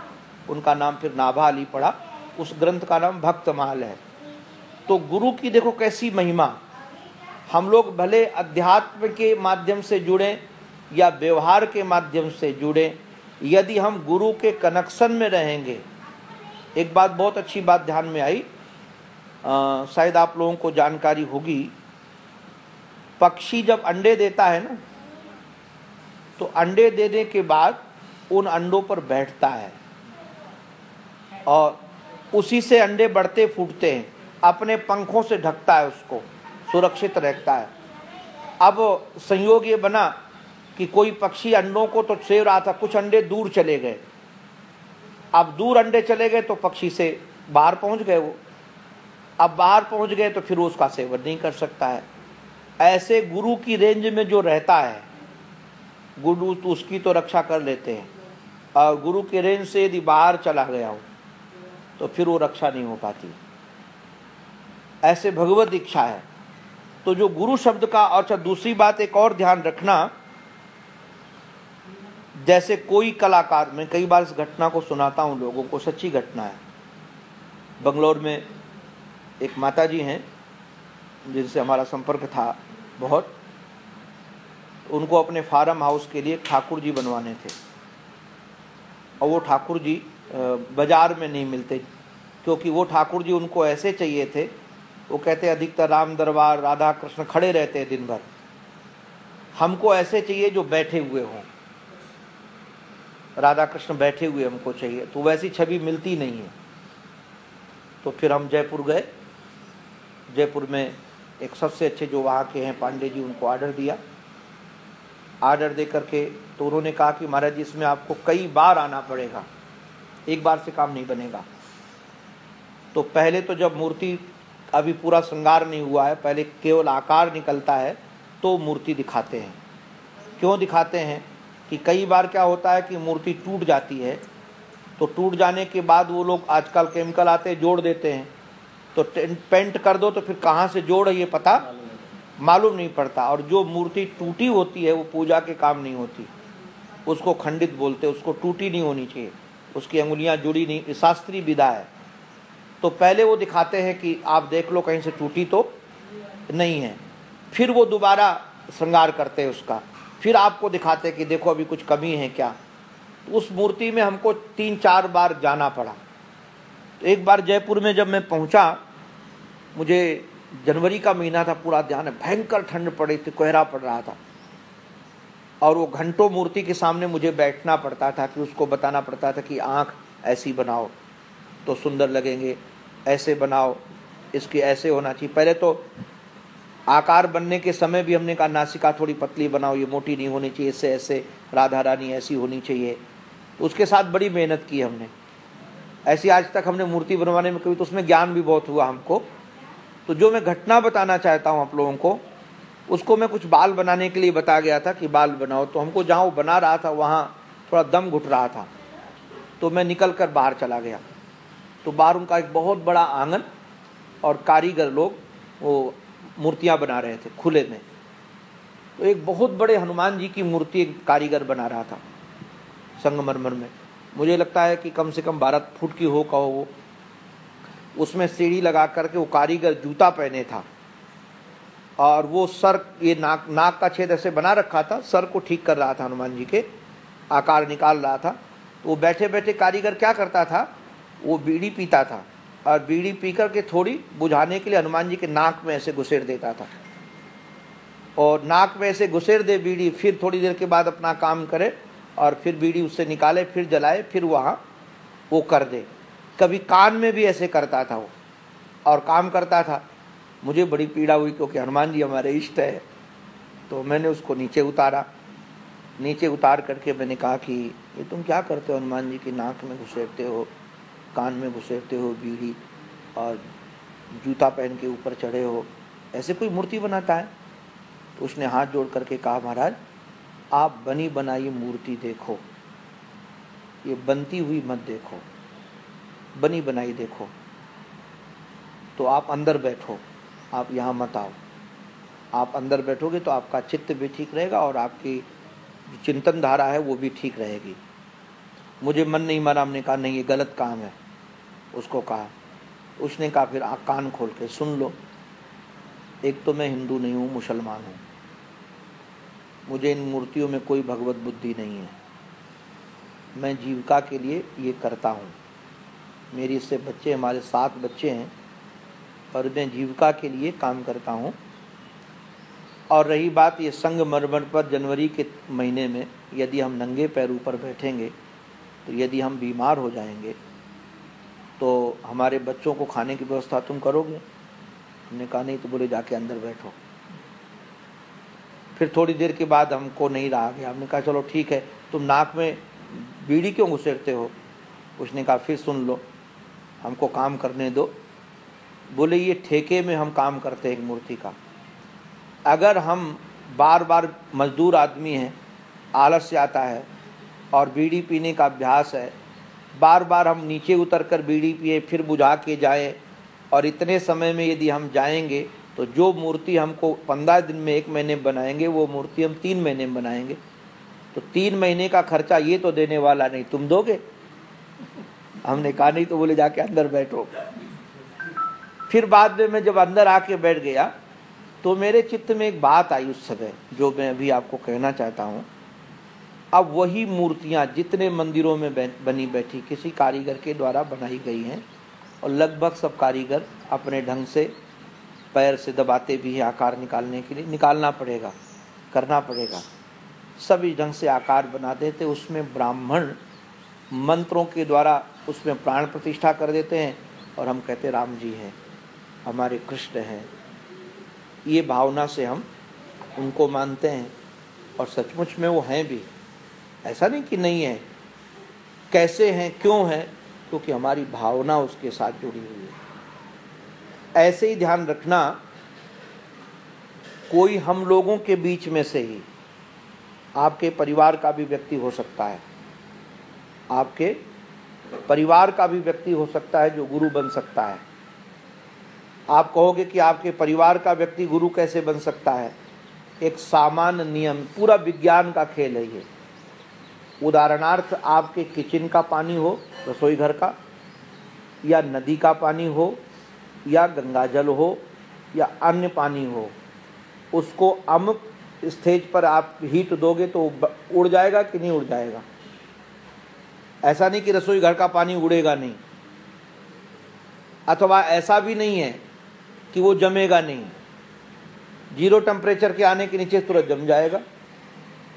उनका नाम फिर नाभा अली पड़ा। उस ग्रंथ का नाम भक्तमाल है। तो गुरु की देखो कैसी महिमा हम लोग भले अध्यात्म के माध्यम से जुड़ें या व्यवहार के माध्यम से जुड़ें, यदि हम गुरु के कनेक्शन में रहेंगे। एक बात बहुत अच्छी बात ध्यान में आई, शायद आप लोगों को जानकारी होगी, पक्षी जब अंडे देता है ना, तो अंडे देने के बाद उन अंडों पर बैठता है और उसी से अंडे बढ़ते फूटते हैं, अपने पंखों से ढकता है, उसको सुरक्षित रहता है। अब संयोग ये बना कि कोई पक्षी अंडों को तो सेव रहा था, कुछ अंडे दूर चले गए। अब दूर अंडे चले गए तो पक्षी से बाहर पहुंच गए वो। अब बाहर पहुंच गए तो फिर उसका सेवन नहीं कर सकता है। ऐसे गुरु की रेंज में जो रहता है, गुरु तो उसकी तो रक्षा कर लेते हैं, और गुरु के रेंज से यदि बाहर चला गया हो तो फिर वो रक्षा नहीं हो पाती। ऐसे भगवत इच्छा है। तो जो गुरु शब्द का, अच्छा दूसरी बात एक और ध्यान रखना, जैसे कोई कलाकार, मैं कई बार इस घटना को सुनाता हूं लोगों को, सच्ची घटना है। बंगलौर में एक माता जी हैं जिनसे हमारा संपर्क था बहुत, उनको अपने फार्म हाउस के लिए ठाकुर जी बनवाने थे, और वो ठाकुर जी बाजार में नहीं मिलते, क्योंकि वो ठाकुर जी उनको ऐसे चाहिए थे, वो कहते अधिकतर राम दरबार राधा कृष्ण खड़े रहते हैं दिन भर, हमको ऐसे चाहिए जो बैठे हुए हों, राधा कृष्ण बैठे हुए हमको चाहिए। तो वैसी छवि मिलती नहीं है। तो फिर हम जयपुर गए। जयपुर में एक सबसे अच्छे जो वहाँ के हैं पांडे जी, उनको ऑर्डर दिया। ऑर्डर दे करके तो उन्होंने कहा कि महाराज जी इसमें आपको कई बार आना पड़ेगा, एक बार से काम नहीं बनेगा। तो पहले तो जब मूर्ति अभी पूरा श्रृंगार नहीं हुआ है, पहले केवल आकार निकलता है तो मूर्ति दिखाते हैं। क्यों दिखाते हैं कि कई बार क्या होता है कि मूर्ति टूट जाती है, तो टूट जाने के बाद वो लोग आजकल केमिकल आते हैं, जोड़ देते हैं, तो पेंट कर दो तो फिर कहाँ से जोड़ है ये पता मालूम नहीं पड़ता। और जो मूर्ति टूटी होती है वो पूजा के काम नहीं होती, उसको खंडित बोलते, उसको टूटी नहीं होनी चाहिए, उसकी अंगुलियां जुड़ी नहीं, शास्त्रीय विधा है। तो पहले वो दिखाते हैं कि आप देख लो कहीं से टूटी तो नहीं है, फिर वो दोबारा श्रृंगार करते हैं उसका, फिर आपको दिखाते हैं कि देखो अभी कुछ कमी है क्या। तो उस मूर्ति में हमको 3-4 बार जाना पड़ा। तो एक बार जयपुर में जब मैं पहुंचा, मुझे जनवरी का महीना था, पूरा ध्यान है, भयंकर ठंड पड़ी थी, कोहरा पड़ रहा था, और वो घंटों मूर्ति के सामने मुझे बैठना पड़ता था कि उसको बताना पड़ता था कि आँख ऐसी बनाओ तो सुंदर लगेंगे, ऐसे बनाओ, इसकी ऐसे होना चाहिए। पहले तो आकार बनने के समय भी हमने कहा नासिका थोड़ी पतली बनाओ, ये मोटी नहीं होनी चाहिए, इससे ऐसे राधा रानी ऐसी होनी चाहिए। तो उसके साथ बड़ी मेहनत की हमने। ऐसी आज तक हमने मूर्ति बनवाने में कभी, तो उसमें ज्ञान भी बहुत हुआ हमको। तो जो मैं घटना बताना चाहता हूँ आप लोगों को, उसको मैं कुछ बाल बनाने के लिए बता गया था कि बाल बनाओ। तो हमको जहाँ वो बना रहा था वहाँ थोड़ा दम घुट रहा था, तो मैं निकल कर बाहर चला गया। तो बाहर उनका एक बहुत बड़ा आंगन, और कारीगर लोग वो मूर्तियाँ बना रहे थे खुले में। तो एक बहुत बड़े हनुमान जी की मूर्ति एक कारीगर बना रहा था संगमरमर में, मुझे लगता है कि कम से कम 12 फुट की हो कहो वो। उसमें सीढ़ी लगा करके वो कारीगर जूता पहने था, और वो सर, ये नाक का छेद ऐसे बना रखा था, सर को ठीक कर रहा था, हनुमान जी के आकार निकाल रहा था। तो वो बैठे बैठे कारीगर क्या करता था, वो बीड़ी पीता था, और बीड़ी पी करके थोड़ी बुझाने के लिए हनुमान जी के नाक में ऐसे घुसेड़ देता था, और नाक में ऐसे घुसेड़ दे बीड़ी, फिर थोड़ी देर के बाद अपना काम करे, और फिर बीड़ी उससे निकाले, फिर जलाए, फिर वहाँ वो कर दे। कभी कान में भी ऐसे करता था वो, और काम करता था। मुझे बड़ी पीड़ा हुई, क्योंकि हनुमान जी हमारे इष्ट है। तो मैंने उसको नीचे उतारा। नीचे उतार करके मैंने कहा कि ये तुम क्या करते हो हनुमान जी की नाक में घुसेड़ते हो, कान में घुसेड़ते हो बीड़ी, और जूता पहन के ऊपर चढ़े हो, ऐसे कोई मूर्ति बनाता है? तो उसने हाथ जोड़ करके कहा, महाराज आप बनी बनाई मूर्ति देखो, ये बनती हुई मत देखो, बनी बनाई देखो। तो आप अंदर बैठो, आप यहाँ मत आओ। आप अंदर बैठोगे तो आपका चित्त भी ठीक रहेगा, और आपकी चिंतन धारा है वो भी ठीक रहेगी। मुझे मन नहीं माना, हमने कहा नहीं ये गलत काम है, उसको कहा। उसने कहा फिर आप कान खोल के सुन लो। एक तो मैं हिंदू नहीं हूँ, मुसलमान हूँ। मुझे इन मूर्तियों में कोई भगवत बुद्धि नहीं है। मैं जीविका के लिए ये करता हूँ। मेरी इससे बच्चे, हमारे 7 बच्चे हैं और मैं जीविका के लिए काम करता हूँ। और रही बात ये संगमरमर पर जनवरी के महीने में यदि हम नंगे पैर ऊपर बैठेंगे तो यदि हम बीमार हो जाएंगे तो हमारे बच्चों को खाने की व्यवस्था तुम करोगे? हमने कहा नहीं। तो बोले जाके अंदर बैठो। फिर थोड़ी देर के बाद हमको नहीं रहा गया। हमने कहा चलो ठीक है, तुम नाक में बीड़ी क्यों घुसेड़ते हो? उसने कहा फिर सुन लो, हमको काम करने दो। बोले ये ठेके में हम काम करते हैं एक मूर्ति का। अगर हम बार बार, मजदूर आदमी हैं, आलस्य आता है और बीड़ी पीने का अभ्यास है, बार बार हम नीचे उतर कर बीड़ी पिए फिर बुझा के जाएं, और इतने समय में यदि हम जाएंगे तो जो मूर्ति हमको 15 दिन में 1 महीने में बनाएंगे वो मूर्ति हम 3 महीने में बनाएंगे। तो 3 महीने का खर्चा ये तो देने वाला नहीं, तुम दोगे? हमने कहा नहीं। तो बोले जाके अंदर बैठो। फिर बाद में मैं जब अंदर आके बैठ गया तो मेरे चित्त में एक बात आई उस समय, जो मैं अभी आपको कहना चाहता हूँ। अब वही मूर्तियाँ जितने मंदिरों में बनी बैठी किसी कारीगर के द्वारा बनाई गई हैं, और लगभग सब कारीगर अपने ढंग से पैर से दबाते भी हैं आकार निकालने के लिए। निकालना पड़ेगा, करना पड़ेगा। सब इस ढंग से आकार बना देते। उसमें ब्राह्मण मंत्रों के द्वारा उसमें प्राण प्रतिष्ठा कर देते हैं और हम कहते राम जी हैं, हमारे कृष्ण हैं। ये भावना से हम उनको मानते हैं और सचमुच में वो हैं भी। ऐसा नहीं कि नहीं है। कैसे हैं, क्यों हैं? क्योंकि हमारी भावना उसके साथ जुड़ी हुई है। ऐसे ही ध्यान रखना, कोई हम लोगों के बीच में से ही, आपके परिवार का भी व्यक्ति हो सकता है, आपके परिवार का भी व्यक्ति हो सकता है जो गुरु बन सकता है। आप कहोगे कि आपके परिवार का व्यक्ति गुरु कैसे बन सकता है? एक सामान्य नियम, पूरा विज्ञान का खेल है ये। उदाहरणार्थ, आपके किचन का पानी हो, रसोई घर का, या नदी का पानी हो, या गंगाजल हो, या अन्य पानी हो, उसको अमुक स्टेज पर आप हीट दोगे तो उड़ जाएगा कि नहीं उड़ जाएगा? ऐसा नहीं कि रसोई घर का पानी उड़ेगा नहीं, अथवा ऐसा भी नहीं है कि वो जमेगा नहीं। 0 टेम्परेचर के आने के नीचे तुरंत जम जाएगा,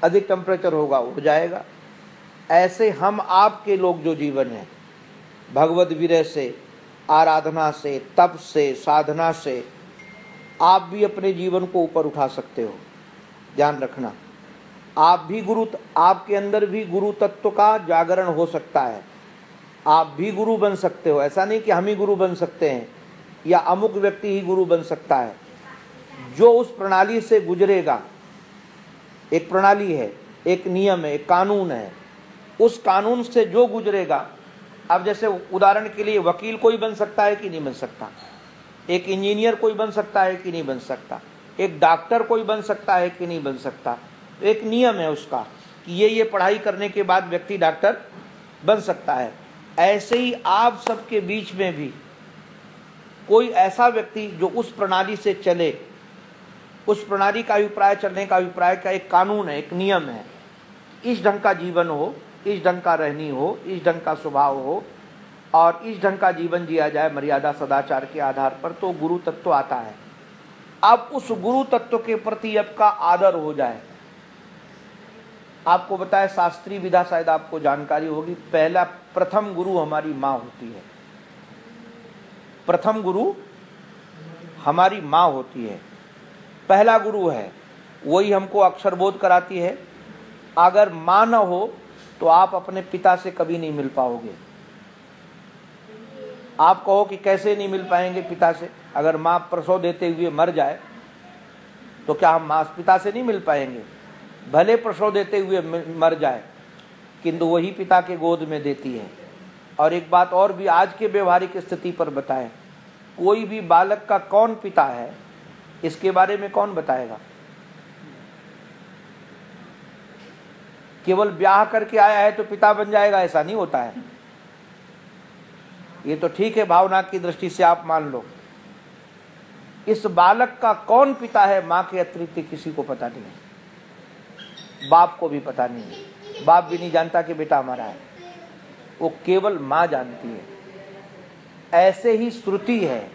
अधिक टेम्परेचर होगा उड़ जाएगा। ऐसे हम आपके लोग जो जीवन है, भगवत विरह से, आराधना से, तप से, साधना से आप भी अपने जीवन को ऊपर उठा सकते हो। ध्यान रखना, आप भी गुरु, आपके अंदर भी गुरु तत्व का जागरण हो सकता है। आप भी गुरु बन सकते हो। ऐसा नहीं कि हम ही गुरु बन सकते हैं या अमुक व्यक्ति ही गुरु बन सकता है। जो उस प्रणाली से गुजरेगा, एक प्रणाली है, एक नियम है, एक कानून है, उस कानून से जो गुजरेगा। अब जैसे उदाहरण के लिए वकील कोई बन सकता है कि नहीं बन सकता? एक इंजीनियर कोई बन सकता है कि नहीं बन सकता? एक डॉक्टर कोई बन सकता है कि नहीं बन सकता? एक नियम है उसका कि ये पढ़ाई करने के बाद व्यक्ति डॉक्टर बन सकता है। ऐसे ही आप सबके बीच में भी कोई ऐसा व्यक्ति जो उस प्रणाली से चले, उस प्रणाली का अभिप्राय, चलने का अभिप्राय का एक कानून है, एक नियम है। इस ढंग का जीवन हो, इस ढंग का रहनी हो, इस ढंग का स्वभाव हो और इस ढंग का जीवन जिया जाए मर्यादा सदाचार के आधार पर, तो गुरु तत्व आता है। अब उस गुरु तत्व के प्रति आपका आदर हो जाए। आपको बताया शास्त्रीय विधा, शायद आपको जानकारी होगी, पहला प्रथम गुरु हमारी माँ होती है। प्रथम गुरु हमारी माँ होती है, पहला गुरु है, वही हमको अक्षर बोध कराती है। अगर माँ न हो तो आप अपने पिता से कभी नहीं मिल पाओगे। आप कहो कि कैसे नहीं मिल पाएंगे पिता से? अगर माँ प्रसव देते हुए मर जाए तो क्या हम माँ पिता से नहीं मिल पाएंगे? भले प्रसव देते हुए मर जाए, किंतु वही पिता के गोद में देती है। और एक बात और भी आज के व्यवहारिक स्थिति पर बताएं, कोई भी बालक का कौन पिता है इसके बारे में कौन बताएगा? केवल ब्याह करके आया है तो पिता बन जाएगा, ऐसा नहीं होता है। ये तो ठीक है, भावना की दृष्टि से आप मान लो, इस बालक का कौन पिता है, माँ के अतिरिक्त किसी को पता नहीं, बाप को भी पता नहीं, बाप भी नहीं जानता कि बेटा हमारा है, वो केवल माँ जानती है। ऐसे ही श्रुति है,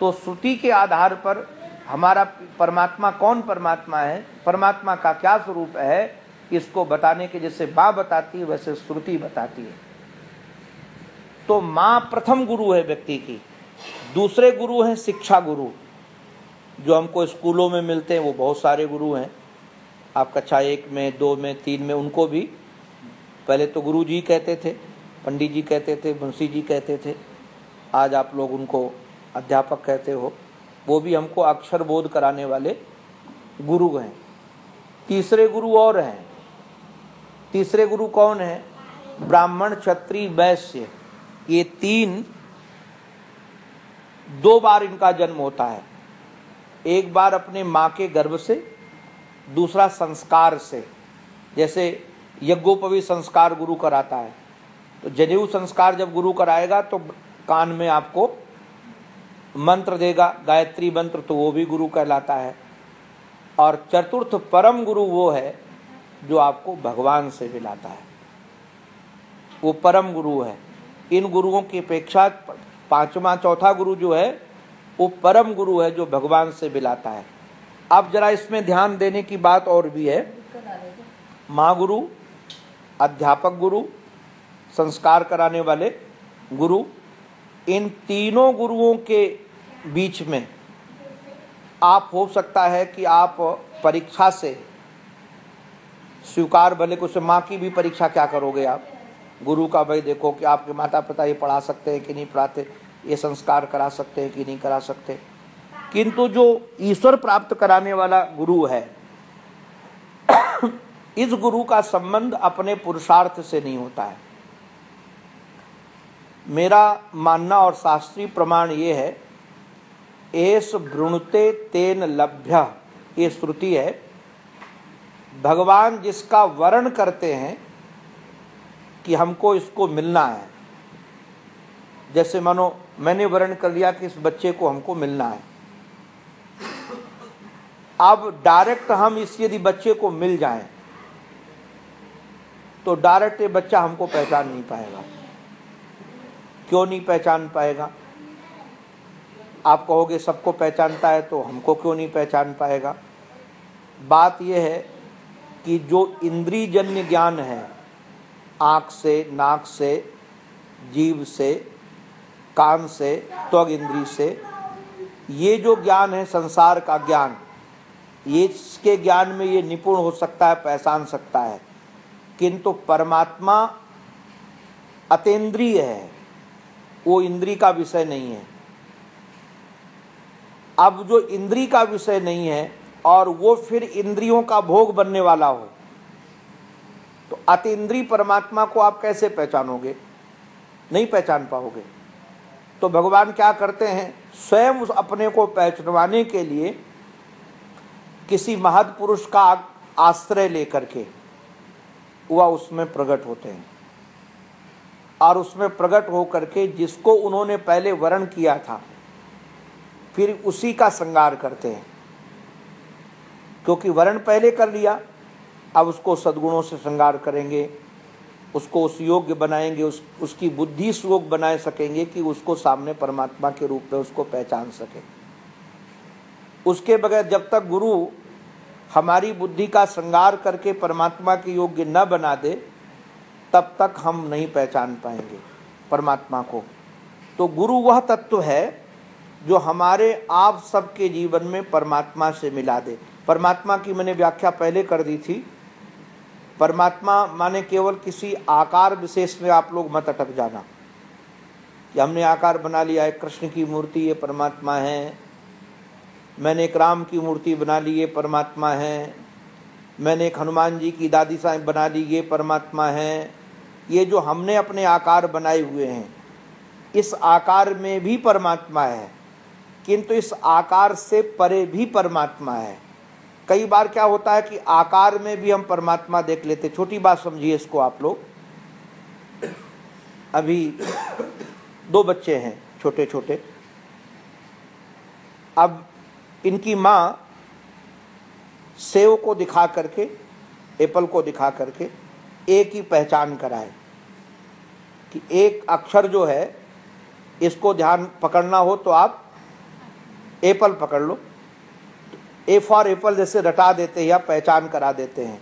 तो श्रुति के आधार पर हमारा परमात्मा कौन परमात्मा है, परमात्मा का क्या स्वरूप है, इसको बताने के जैसे माँ बताती है वैसे श्रुति बताती है। तो माँ प्रथम गुरु है व्यक्ति की। दूसरे गुरु हैं शिक्षा गुरु, जो हमको स्कूलों में मिलते हैं, वो बहुत सारे गुरु हैं। आप कक्षा 1 में, 2 में, 3 में, उनको भी पहले तो गुरु जी कहते थे, पंडित जी कहते थे, मुंशी जी कहते थे, आज आप लोग उनको अध्यापक कहते हो। वो भी हमको अक्षर बोध कराने वाले गुरु हैं। तीसरे गुरु और हैं। तीसरे गुरु कौन है? ब्राह्मण, क्षत्रिय, वैश्य, ये 3 2 बार इनका जन्म होता है। एक बार अपने माँ के गर्भ से, दूसरा संस्कार से। जैसे यज्ञोपवीत संस्कार गुरु कराता है, तो जनेऊ संस्कार जब गुरु कराएगा तो कान में आपको मंत्र देगा, गायत्री मंत्र, तो वो भी गुरु कहलाता है। और चतुर्थ परम गुरु वो है जो आपको भगवान से मिलाता है, वो परम गुरु है। इन गुरुओं की अपेक्षा 5वां, चौथा गुरु जो है वो परम गुरु है, जो भगवान से मिलाता है। अब जरा इसमें ध्यान देने की बात और भी है। माँ गुरु, अध्यापक गुरु, संस्कार कराने वाले गुरु, इन तीनों गुरुओं के बीच में आप हो सकता है कि आप परीक्षा से स्वीकार, भले कुछ माँ की भी परीक्षा क्या करोगे आप, गुरु का भाई देखो कि आपके माता पिता ये पढ़ा सकते हैं कि नहीं पढ़ाते, ये संस्कार करा सकते हैं कि नहीं करा सकते। किंतु जो ईश्वर प्राप्त कराने वाला गुरु है, इस गुरु का संबंध अपने पुरुषार्थ से नहीं होता है। मेरा मानना और शास्त्रीय प्रमाण ये है, एस भ्रूणते तेन लभ्य, ये श्रुति है। भगवान जिसका वर्ण करते हैं कि हमको इसको मिलना है, जैसे मानो मैंने वर्ण कर लिया कि इस बच्चे को हमको मिलना है, अब डायरेक्ट हम इस यदि बच्चे को मिल जाएं तो डायरेक्ट ये बच्चा हमको पहचान नहीं पाएगा। क्यों नहीं पहचान पाएगा? आप कहोगे सबको पहचानता है तो हमको क्यों नहीं पहचान पाएगा? बात यह है कि जो इंद्रिय जन्य ज्ञान है, आँख से, नाक से, जीभ से, कान से, त्वग इंद्रिय से, ये जो ज्ञान है संसार का ज्ञान, ये इसके ज्ञान में ये निपुण हो सकता है, पहचान सकता है। किंतु परमात्मा अतीन्द्रिय है, वो इंद्रिय का विषय नहीं है। अब जो इंद्रिय का विषय नहीं है और वो फिर इंद्रियों का भोग बनने वाला हो, तो अतीन्द्रिय परमात्मा को आप कैसे पहचानोगे? नहीं पहचान पाओगे। तो भगवान क्या करते हैं, स्वयं उस अपने को पहचानवाने के लिए किसी महत् पुरुष का आश्रय लेकर के वह उसमें प्रकट होते हैं, और उसमें प्रकट होकर के जिसको उन्होंने पहले वर्ण किया था फिर उसी का श्रृंगार करते हैं। क्योंकि वर्ण पहले कर लिया, अब उसको सद्गुणों से श्रृंगार करेंगे, उसको उस योग्य बनाएंगे, उसकी बुद्धि सुयोग बना सकेंगे कि उसको सामने परमात्मा के रूप में उसको पहचान सके। उसके बगैर जब तक गुरु हमारी बुद्धि का श्रृंगार करके परमात्मा के योग्य न बना दे, तब तक हम नहीं पहचान पाएंगे परमात्मा को। तो गुरु वह तत्व है जो हमारे आप सबके जीवन में परमात्मा से मिला दे। परमात्मा की मैंने व्याख्या पहले कर दी थी। परमात्मा माने केवल किसी आकार विशेष में आप लोग मत अटक जाना कि हमने आकार बना लिया है, कृष्ण की मूर्ति ये परमात्मा है, मैंने एक राम की मूर्ति बना ली ये परमात्मा है, मैंने एक हनुमान जी की दादी साहब बना ली ये परमात्मा है। ये जो हमने अपने आकार बनाए हुए हैं, इस आकार में भी परमात्मा है, किंतु इस आकार से परे भी परमात्मा है। कई बार क्या होता है कि आकार में भी हम परमात्मा देख लेते। छोटी बात समझिए इसको आप लोग। अभी 2 बच्चे हैं छोटे छोटे, अब इनकी माँ सेव को दिखा करके, एप्पल को दिखा करके ए की पहचान कराए कि एक अक्षर जो है इसको ध्यान पकड़ना हो तो आप एप्पल पकड़ लो। ए फॉर एप्पल जैसे रटा देते हैं या पहचान करा देते हैं।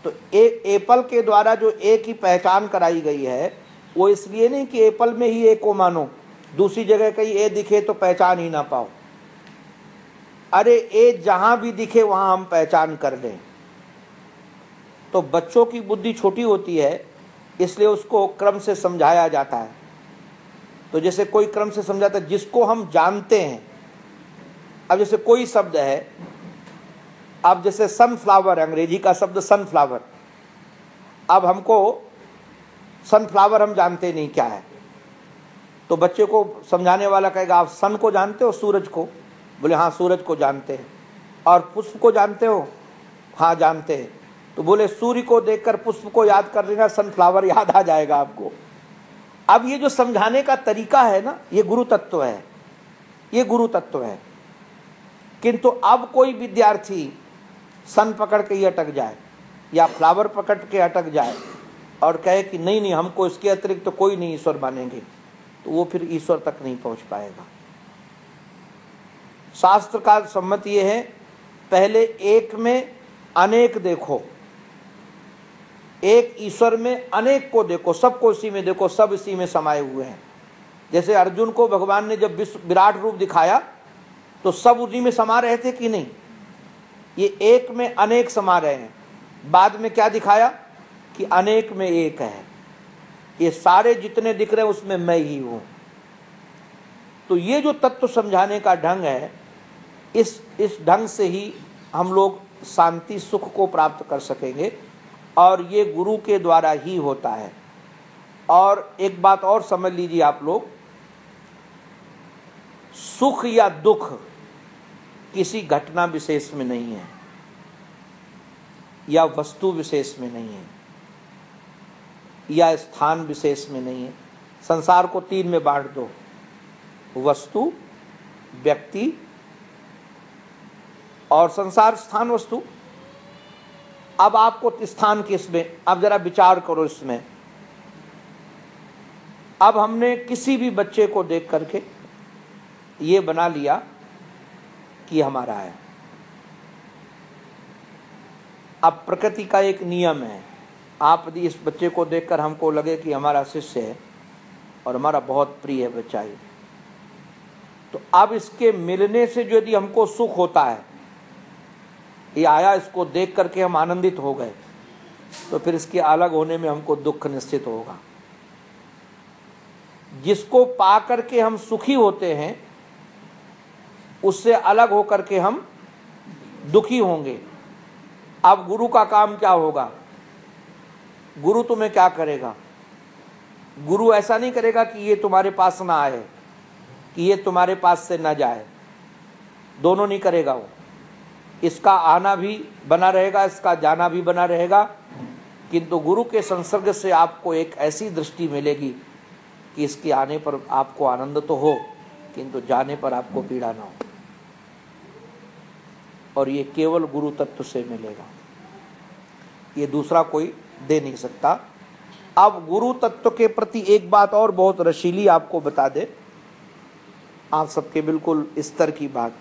तो एप्पल के द्वारा जो ए की पहचान कराई गई है वो इसलिए नहीं कि एप्पल में ही ए को मानो, दूसरी जगह कहीं ए दिखे तो पहचान ही ना पाओ। अरे ए जहां भी दिखे वहां हम पहचान कर लें। तो बच्चों की बुद्धि छोटी होती है, इसलिए उसको क्रम से समझाया जाता है। तो जैसे कोई क्रम से समझाता है जिसको हम जानते हैं। अब जैसे कोई शब्द है, अब जैसे सनफ्लावर, अंग्रेजी का शब्द सनफ्लावर, अब हमको सनफ्लावर हम जानते नहीं क्या है, तो बच्चे को समझाने वाला कहेगा आप सन को जानते हो, सूरज को? बोले हाँ सूरज को जानते हैं। और पुष्प को जानते हो? हाँ जानते हैं। तो बोले सूर्य को देखकर पुष्प को याद कर लेना, सनफ्लावर याद आ जाएगा आपको। अब ये जो समझाने का तरीका है ना, ये गुरु तत्व है, ये गुरु तत्व है। किंतु अब कोई विद्यार्थी सन पकड़ के ही अटक जाए या फ्लावर पकड़ के अटक जाए और कहे कि नहीं नहीं हमको इसके अतिरिक्त तो कोई नहीं ईश्वर मानेंगे, तो वो फिर ईश्वर तक नहीं पहुंच पाएगा। शास्त्र का सम्मत ये है, पहले एक में अनेक देखो, एक ईश्वर में अनेक को देखो, सबको इसी में देखो, सब इसी में समाये हुए हैं। जैसे अर्जुन को भगवान ने जब विराट रूप दिखाया तो सब उसी में समा रहे थे कि नहीं? ये एक में अनेक समा रहे हैं। बाद में क्या दिखाया कि अनेक में एक है, ये सारे जितने दिख रहे हैं उसमें मैं ही हूं। तो ये जो तत्व समझाने का ढंग है, इस ढंग से ही हम लोग शांति सुख को प्राप्त कर सकेंगे, और ये गुरु के द्वारा ही होता है। और एक बात और समझ लीजिए आप लोग, सुख या दुख किसी घटना विशेष में नहीं है या वस्तु विशेष में नहीं है या स्थान विशेष में नहीं है। संसार को तीन में बांट दो, वस्तु, व्यक्ति और संसार स्थान वस्तु। अब आपको स्थान किसमें, अब जरा विचार करो इसमें। अब हमने किसी भी बच्चे को देख करके ये बना लिया कि हमारा है। अब प्रकृति का एक नियम है, आप यदि इस बच्चे को देखकर हमको लगे कि हमारा शिष्य है और हमारा बहुत प्रिय बच्चा है, तो अब इसके मिलने से जो यदि हमको सुख होता है, ये आया इसको देख करके हम आनंदित हो गए, तो फिर इसके अलग होने में हमको दुख निश्चित होगा। जिसको पा करके हम सुखी होते हैं उससे अलग होकर के हम दुखी होंगे। अब गुरु का काम क्या होगा? गुरु तुम्हें क्या करेगा? गुरु ऐसा नहीं करेगा कि ये तुम्हारे पास ना आए, कि ये तुम्हारे पास से ना जाए, दोनों नहीं करेगा वो। इसका आना भी बना रहेगा, इसका जाना भी बना रहेगा, किंतु गुरु के संसर्ग से आपको एक ऐसी दृष्टि मिलेगी कि इसके आने पर आपको आनंद तो हो, किंतु जाने पर आपको पीड़ा ना हो। और ये केवल गुरु तत्व से मिलेगा, ये दूसरा कोई दे नहीं सकता। अब गुरु तत्व के प्रति एक बात और बहुत रसीली आपको बता दे, आप सबके बिल्कुल स्तर की बात।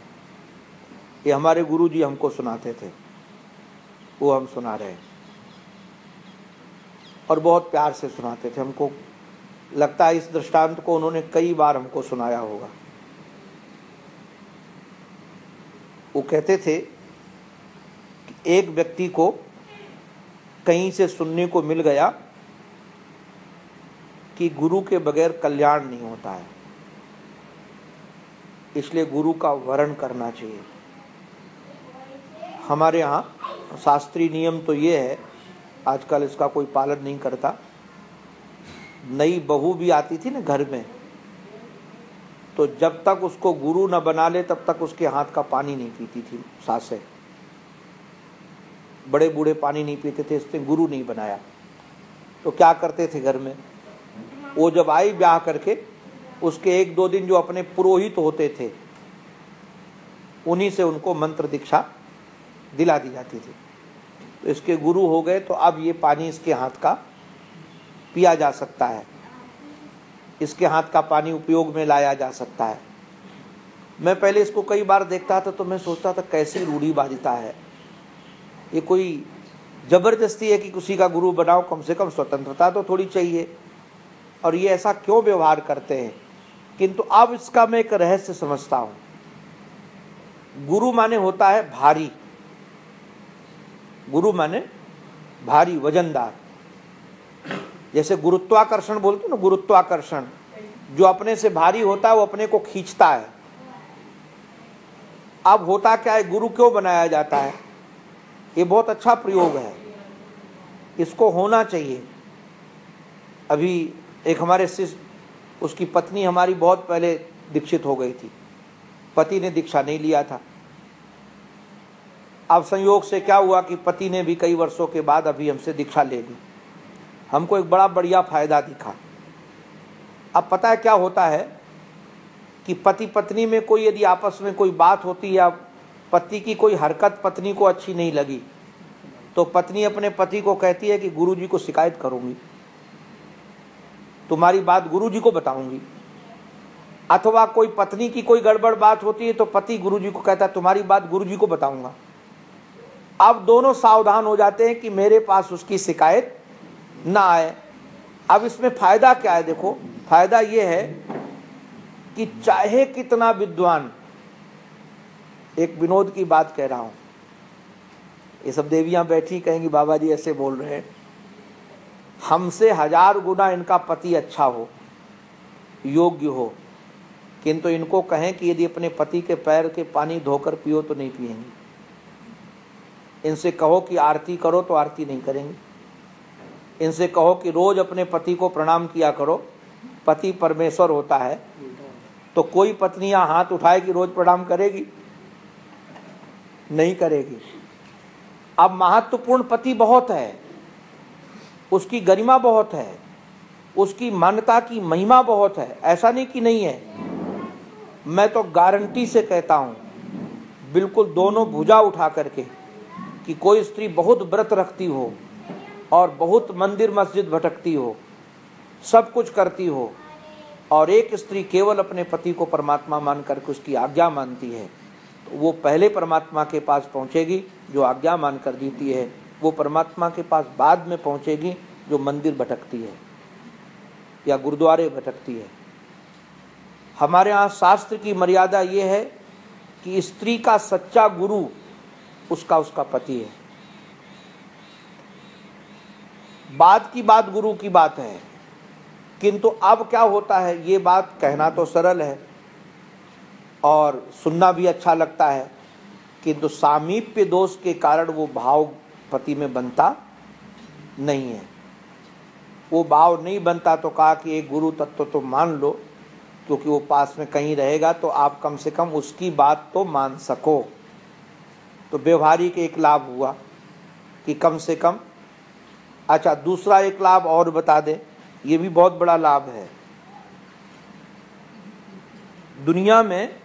ये हमारे गुरु जी हमको सुनाते थे, वो हम सुना रहे हैं, और बहुत प्यार से सुनाते थे। हमको लगता है इस दृष्टांत को उन्होंने कई बार हमको सुनाया होगा। वो कहते थे कि एक व्यक्ति को कहीं से सुनने को मिल गया कि गुरु के बगैर कल्याण नहीं होता है, इसलिए गुरु का वरण करना चाहिए। हमारे यहाँ शास्त्रीय नियम तो ये है, आजकल इसका कोई पालन नहीं करता। नई बहू भी आती थी ना घर में, तो जब तक उसको गुरु न बना ले तब तक उसके हाथ का पानी नहीं पीती थी सासें। बड़े बूढ़े पानी नहीं पीते थे, इसने गुरु नहीं बनाया। तो क्या करते थे घर में, वो जब आई ब्याह करके, उसके एक दो दिन जो अपने पुरोहित होते थे उन्हीं से उनको मंत्र दीक्षा दिला दी जाती थी। तो इसके गुरु हो गए, तो अब ये पानी इसके हाथ का पिया जा सकता है, इसके हाथ का पानी उपयोग में लाया जा सकता है। मैं पहले इसको कई बार देखता था तो मैं सोचता था कैसी रूढ़िवादिता है, ये कोई जबरदस्ती है कि किसी का गुरु बनाओ, कम से कम स्वतंत्रता तो थोड़ी चाहिए, और ये ऐसा क्यों व्यवहार करते हैं। किंतु अब इसका मैं एक रहस्य समझता हूं। गुरु माने होता है भारी, गुरु माने भारी, वजनदार। जैसे गुरुत्वाकर्षण बोलते ना, गुरुत्वाकर्षण, जो अपने से भारी होता है वो अपने को खींचता है। अब होता क्या है, गुरु क्यों बनाया जाता है, ये बहुत अच्छा प्रयोग है, इसको होना चाहिए। अभी एक हमारे शिष्य, उसकी पत्नी हमारी बहुत पहले दीक्षित हो गई थी, पति ने दीक्षा नहीं लिया था। अब संयोग से क्या हुआ कि पति ने भी कई वर्षों के बाद अभी हमसे दीक्षा ले ली। हमको एक बड़ा बढ़िया फायदा दिखा। अब पता है क्या होता है कि पति पत्नी में कोई यदि आपस में कोई बात होती या पति की कोई हरकत पत्नी को अच्छी नहीं लगी, तो पत्नी अपने पति को कहती है कि गुरुजी को शिकायत करूंगी, तुम्हारी बात गुरुजी को बताऊंगी। अथवा कोई पत्नी की कोई गड़बड़ बात होती है तो पति गुरुजी को कहता है तुम्हारी बात गुरुजी को बताऊंगा। अब दोनों सावधान हो जाते हैं कि मेरे पास उसकी शिकायत ना आए। अब इसमें फायदा क्या है, देखो फायदा ये है कि चाहे कितना विद्वान, एक विनोद की बात कह रहा हूं, ये सब देवियां बैठी कहेंगी बाबा जी ऐसे बोल रहे हैं, हमसे 1000 गुना इनका पति अच्छा हो, योग्य हो, किंतु इनको कहें कि यदि अपने पति के पैर के पानी धोकर पियो तो नहीं पिएंगी। इनसे कहो कि आरती करो तो आरती नहीं करेंगे। इनसे कहो कि रोज अपने पति को प्रणाम किया करो, पति परमेश्वर होता है, तो कोई पत्नियां हाथ उठाए कि रोज प्रणाम करेगी? नहीं करेगी। अब महत्वपूर्ण पति बहुत है, उसकी गरिमा बहुत है, उसकी मान्यता की महिमा बहुत है, ऐसा नहीं कि नहीं है। मैं तो गारंटी से कहता हूं, बिल्कुल दोनों भुजा उठा करके, कि कोई स्त्री बहुत व्रत रखती हो और बहुत मंदिर मस्जिद भटकती हो, सब कुछ करती हो, और एक स्त्री केवल अपने पति को परमात्मा मान करके उसकी आज्ञा मानती है, तो वो पहले परमात्मा के पास पहुंचेगी जो आज्ञा मान कर देती है, वो परमात्मा के पास बाद में पहुंचेगी जो मंदिर भटकती है या गुरुद्वारे भटकती है। हमारे यहाँ शास्त्र की मर्यादा ये है कि स्त्री का सच्चा गुरु उसका पति है। बात की बात गुरु की बात है, किंतु अब क्या होता है, ये बात कहना तो सरल है और सुनना भी अच्छा लगता है, किंतु सामीप्य दोष के कारण वो भाव पति में बनता नहीं है। वो भाव नहीं बनता तो कहा कि एक गुरु तत्व तो मान लो, क्योंकि वो पास में कहीं रहेगा तो आप कम से कम उसकी बात तो मान सको। तो व्यवहारिक एक लाभ हुआ कि कम से कम। अच्छा, दूसरा एक लाभ और बता दें, ये भी बहुत बड़ा लाभ है। दुनिया में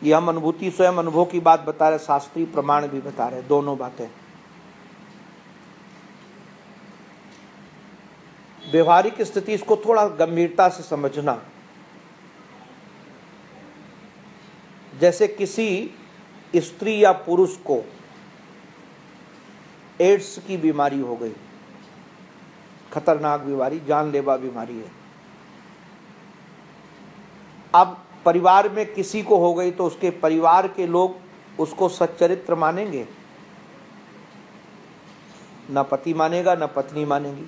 ये हम अनुभूति स्वयं अनुभव की बात बता रहे, शास्त्रीय प्रमाण भी बता रहे, दोनों बातें। व्यवहारिक स्थिति, इसको थोड़ा गंभीरता से समझना। जैसे किसी स्त्री या पुरुष को एड्स की बीमारी हो गई, खतरनाक बीमारी, जानलेवा बीमारी है। अब परिवार में किसी को हो गई तो उसके परिवार के लोग उसको सच्चरित्र मानेंगे? न पति मानेगा न पत्नी मानेगी,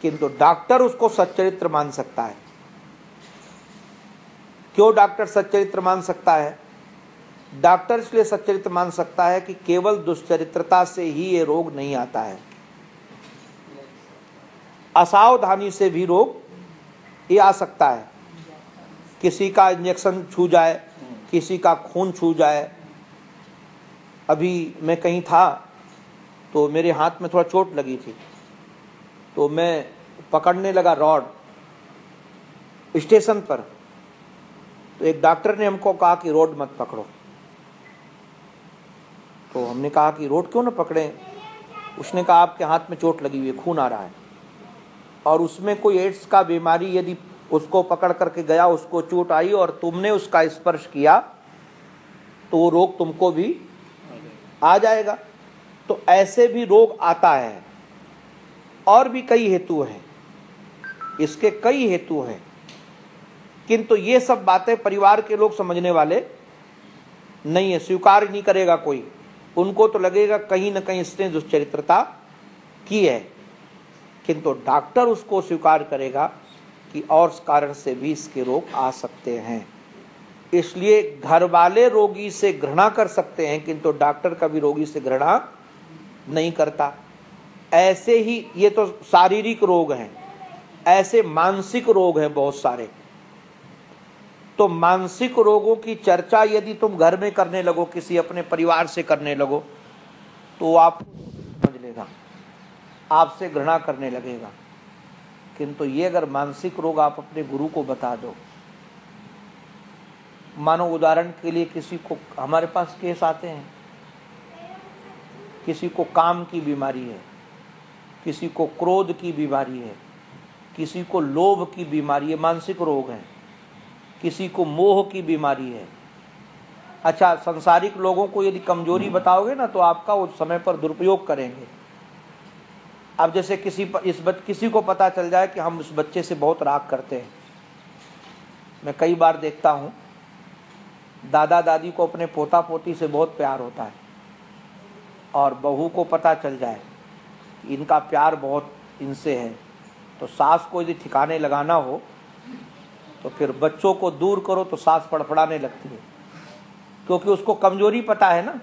किंतु डॉक्टर उसको सच्चरित्र मान सकता है। क्यों डॉक्टर सच्चरित्र मान सकता है? डॉक्टर इसलिए सच्चरित्र मान सकता है कि केवल दुष्चरित्रता से ही ये रोग नहीं आता है, असावधानी से भी रोग ये आ सकता है। किसी का इंजेक्शन छू जाए, किसी का खून छू जाए। अभी मैं कहीं था तो मेरे हाथ में थोड़ा चोट लगी थी, तो मैं पकड़ने लगा रॉड स्टेशन पर, तो एक डॉक्टर ने हमको कहा कि रोड मत पकड़ो। तो हमने कहा कि रोड क्यों ना पकड़े? उसने कहा आपके हाथ में चोट लगी हुई है, खून आ रहा है, और उसमें कोई एड्स का बीमारी यदि उसको पकड़ करके गया, उसको चोट आई और तुमने उसका स्पर्श किया तो वो रोग तुमको भी आ जाएगा। तो ऐसे भी रोग आता है। और भी कई हेतु हैं, इसके कई हेतु हैं, किंतु ये सब बातें परिवार के लोग समझने वाले नहीं है, स्वीकार नहीं करेगा कोई। उनको तो लगेगा कहीं ना कहीं इसने दुश्चरित्रता की है, किंतु डॉक्टर उसको स्वीकार करेगा कि और कारण से भी इसके रोग आ सकते हैं। इसलिए घर वाले रोगी से घृणा कर सकते हैं, किंतु डॉक्टर कभी रोगी से घृणा नहीं करता। ऐसे ही ये तो शारीरिक रोग हैं, ऐसे मानसिक रोग हैं बहुत सारे। तो मानसिक रोगों की चर्चा यदि तुम घर में करने लगो, किसी अपने परिवार से करने लगो, तो आप समझ लेगा, आपसे घृणा करने लगेगा। किंतु ये अगर मानसिक रोग आप अपने गुरु को बता दो, मानो उदाहरण के लिए किसी को, हमारे पास केस आते हैं, किसी को काम की बीमारी है, किसी को क्रोध की बीमारी है, किसी को लोभ की बीमारी है, मानसिक रोग है, किसी को मोह की बीमारी है। अच्छा, संसारिक लोगों को यदि कमजोरी बताओगे ना तो आपका उस समय पर दुरुपयोग करेंगे। अब जैसे किसी को पता चल जाए कि हम उस बच्चे से बहुत राग करते हैं। मैं कई बार देखता हूँ, दादा दादी को अपने पोता पोती से बहुत प्यार होता है, और बहू को पता चल जाए कि इनका प्यार बहुत इनसे है, तो सास को यदि ठिकाने लगाना हो तो फिर बच्चों को दूर करो तो सास फड़फड़ाने लगती है, क्योंकि उसको कमजोरी पता है ना,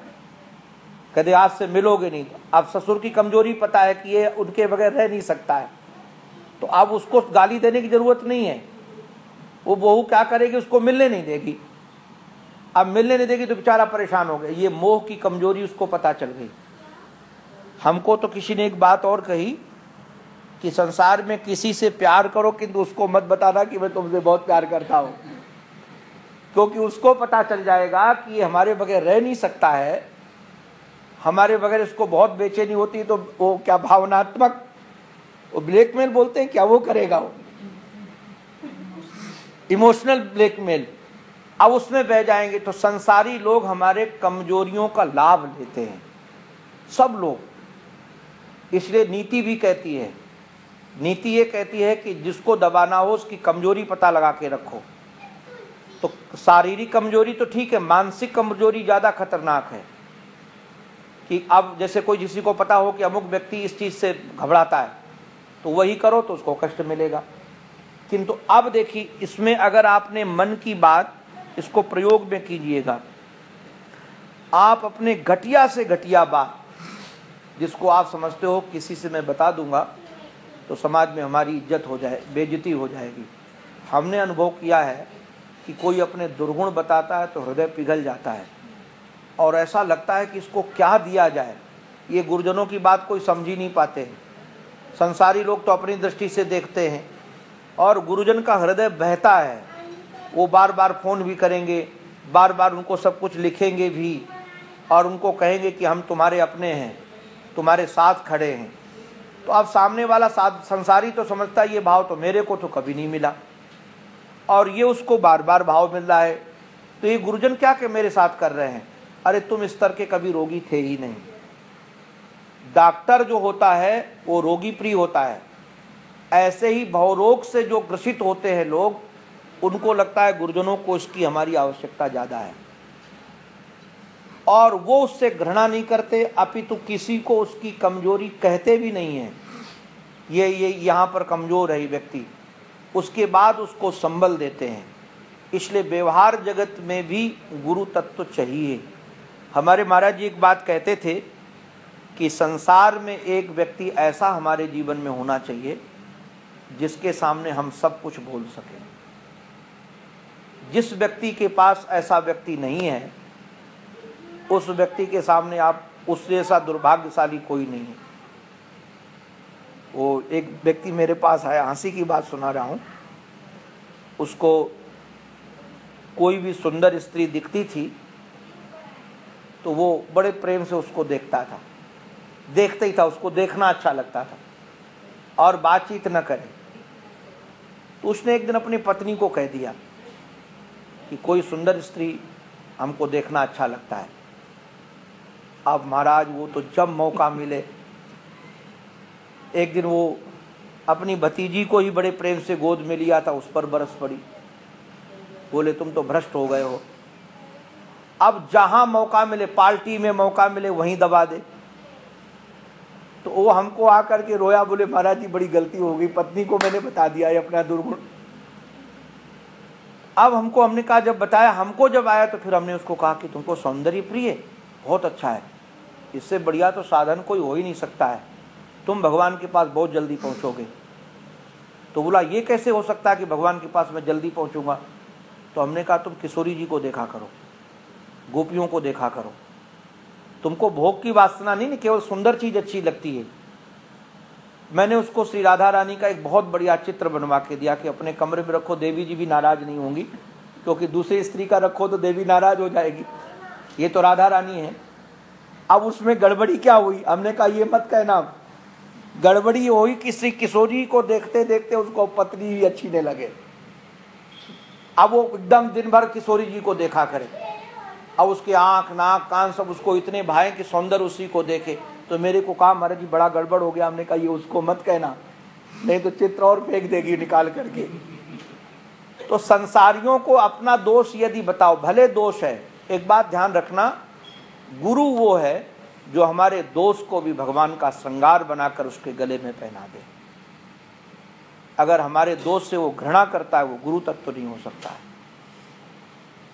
कदे आज से मिलोगे नहीं। अब ससुर की कमजोरी पता है कि ये उनके बगैर रह नहीं सकता है, तो अब उसको गाली देने की जरूरत नहीं है। वो बहू क्या करेगी, उसको मिलने नहीं देगी। अब मिलने नहीं देगी तो बेचारा परेशान हो गया। ये मोह की कमजोरी उसको पता चल गई। हमको तो किसी ने एक बात और कही कि संसार में किसी से प्यार करो, किंतु उसको मत बताना कि मैं तुमसे बहुत प्यार करता हूं, क्योंकि उसको पता चल जाएगा कि ये हमारे बगैर रह नहीं सकता है, हमारे बगैर इसको बहुत बेचैनी होती है। तो वो क्या भावनात्मक, वो ब्लैकमेल बोलते हैं क्या, वो करेगा, वो इमोशनल ब्लैकमेल। अब उसमें बह जाएंगे। तो संसारी लोग हमारे कमजोरियों का लाभ लेते हैं, सब लोग। इसलिए नीति भी कहती है, नीति ये कहती है कि जिसको दबाना हो उसकी कमजोरी पता लगा के रखो। तो शारीरिक कमजोरी तो ठीक है, मानसिक कमजोरी ज्यादा खतरनाक है। कि अब जैसे कोई किसी को पता हो कि अमुक व्यक्ति इस चीज से घबराता है, तो वही करो तो उसको कष्ट मिलेगा। किंतु अब देखिए, इसमें अगर आपने मन की बात, इसको प्रयोग में कीजिएगा। आप अपने घटिया से घटिया बात, जिसको आप समझते हो किसी से मैं बता दूंगा तो समाज में हमारी इज्जत हो जाए, बेइज्जती हो जाएगी। हमने अनुभव किया है कि कोई अपने दुर्गुण बताता है तो हृदय पिघल जाता है, और ऐसा लगता है कि इसको क्या दिया जाए। ये गुरुजनों की बात कोई समझ ही नहीं पाते हैं। संसारी लोग तो अपनी दृष्टि से देखते हैं, और गुरुजन का हृदय बहता है। वो बार बार फोन भी करेंगे, बार बार उनको सब कुछ लिखेंगे भी, और उनको कहेंगे कि हम तुम्हारे अपने हैं, तुम्हारे साथ खड़े हैं। तो अब सामने वाला संसारी तो समझता है ये भाव तो मेरे को तो कभी नहीं मिला, और ये उसको बार बार भाव मिल रहा है। तो ये गुरुजन क्या के मेरे साथ कर रहे हैं? अरे तुम इस तरह के कभी रोगी थे ही नहीं। डॉक्टर जो होता है वो रोगी प्रिय होता है। ऐसे ही भवरोग से जो ग्रसित होते हैं लोग, उनको लगता है गुरुजनों को इसकी हमारी आवश्यकता ज्यादा है, और वो उससे घृणा नहीं करते, अपितु किसी को उसकी कमजोरी कहते भी नहीं है। ये यहाँ पर कमजोर है व्यक्ति, उसके बाद उसको संबल देते हैं। इसलिए व्यवहार जगत में भी गुरु तत्व चाहिए। हमारे महाराज जी एक बात कहते थे कि संसार में एक व्यक्ति ऐसा हमारे जीवन में होना चाहिए जिसके सामने हम सब कुछ बोल सकें। जिस व्यक्ति के पास ऐसा व्यक्ति नहीं है, उस व्यक्ति के सामने आप, उस जैसा दुर्भाग्यशाली कोई नहीं है। वो एक व्यक्ति मेरे पास आया, हंसी की बात सुना रहा हूँ। उसको कोई भी सुंदर स्त्री दिखती थी तो वो बड़े प्रेम से उसको देखता था, देखते ही था, उसको देखना अच्छा लगता था और बातचीत न करे। तो उसने एक दिन अपनी पत्नी को कह दिया कि कोई सुंदर स्त्री हमको देखना अच्छा लगता है। अब महाराज वो तो जब मौका मिले, एक दिन वो अपनी भतीजी को ही बड़े प्रेम से गोद में लिया था, उस पर बरस पड़ी। बोले तुम तो भ्रष्ट हो गए हो, अब जहां मौका मिले, पार्टी में मौका मिले वहीं दबा दे। तो वो हमको आकर के रोया, बोले महाराज जी बड़ी गलती हो गई, पत्नी को मैंने बता दिया है अपना दुर्गुण। अब हमने कहा, जब बताया हमको जब आया तो फिर हमने उसको कहा कि तुमको सौंदर्य प्रिय बहुत अच्छा है, इससे बढ़िया तो साधन कोई हो ही नहीं सकता है, तुम भगवान के पास बहुत जल्दी पहुंचोगे। तो बोला ये कैसे हो सकता है कि भगवान के पास मैं जल्दी पहुंचूंगा। तो हमने कहा तुम किशोरी जी को देखा करो, गोपियों को देखा करो, तुमको भोग की वासना नहीं, केवल सुंदर चीज अच्छी लगती है। मैंने उसको श्री राधा रानी का एक बहुत बढ़िया चित्र बनवा के दिया कि अपने कमरे में रखो, देवी जी भी नाराज नहीं होंगी, क्योंकि दूसरी स्त्री का रखो तो देवी नाराज हो जाएगी, ये तो राधा रानी है। अब उसमें गड़बड़ी क्या हुई, हमने कहा ये मत कहना, गड़बड़ी हुई किसी किशोरी को देखते देखते उसको पत्नी भी अच्छी नहीं लगे। अब वो एकदम दिन भर किशोरी जी को देखा करे, अब उसके आंख नाक कान सब उसको इतने भाए कि सौंदर्य उसी को देखे। तो मेरे को कहा महाराज जी बड़ा गड़बड़ हो गया। हमने कहा ये उसको मत कहना, नहीं तो चित्र और फेंक देगी निकाल करके। तो संसारियों को अपना दोष यदि बताओ, भले दोष है, एक बात ध्यान रखना, गुरु वो है जो हमारे दोष को भी भगवान का श्रृंगार बनाकर उसके गले में पहना दे। अगर हमारे दोष से वो घृणा करता है, वो गुरु तत्व नहीं हो सकता है।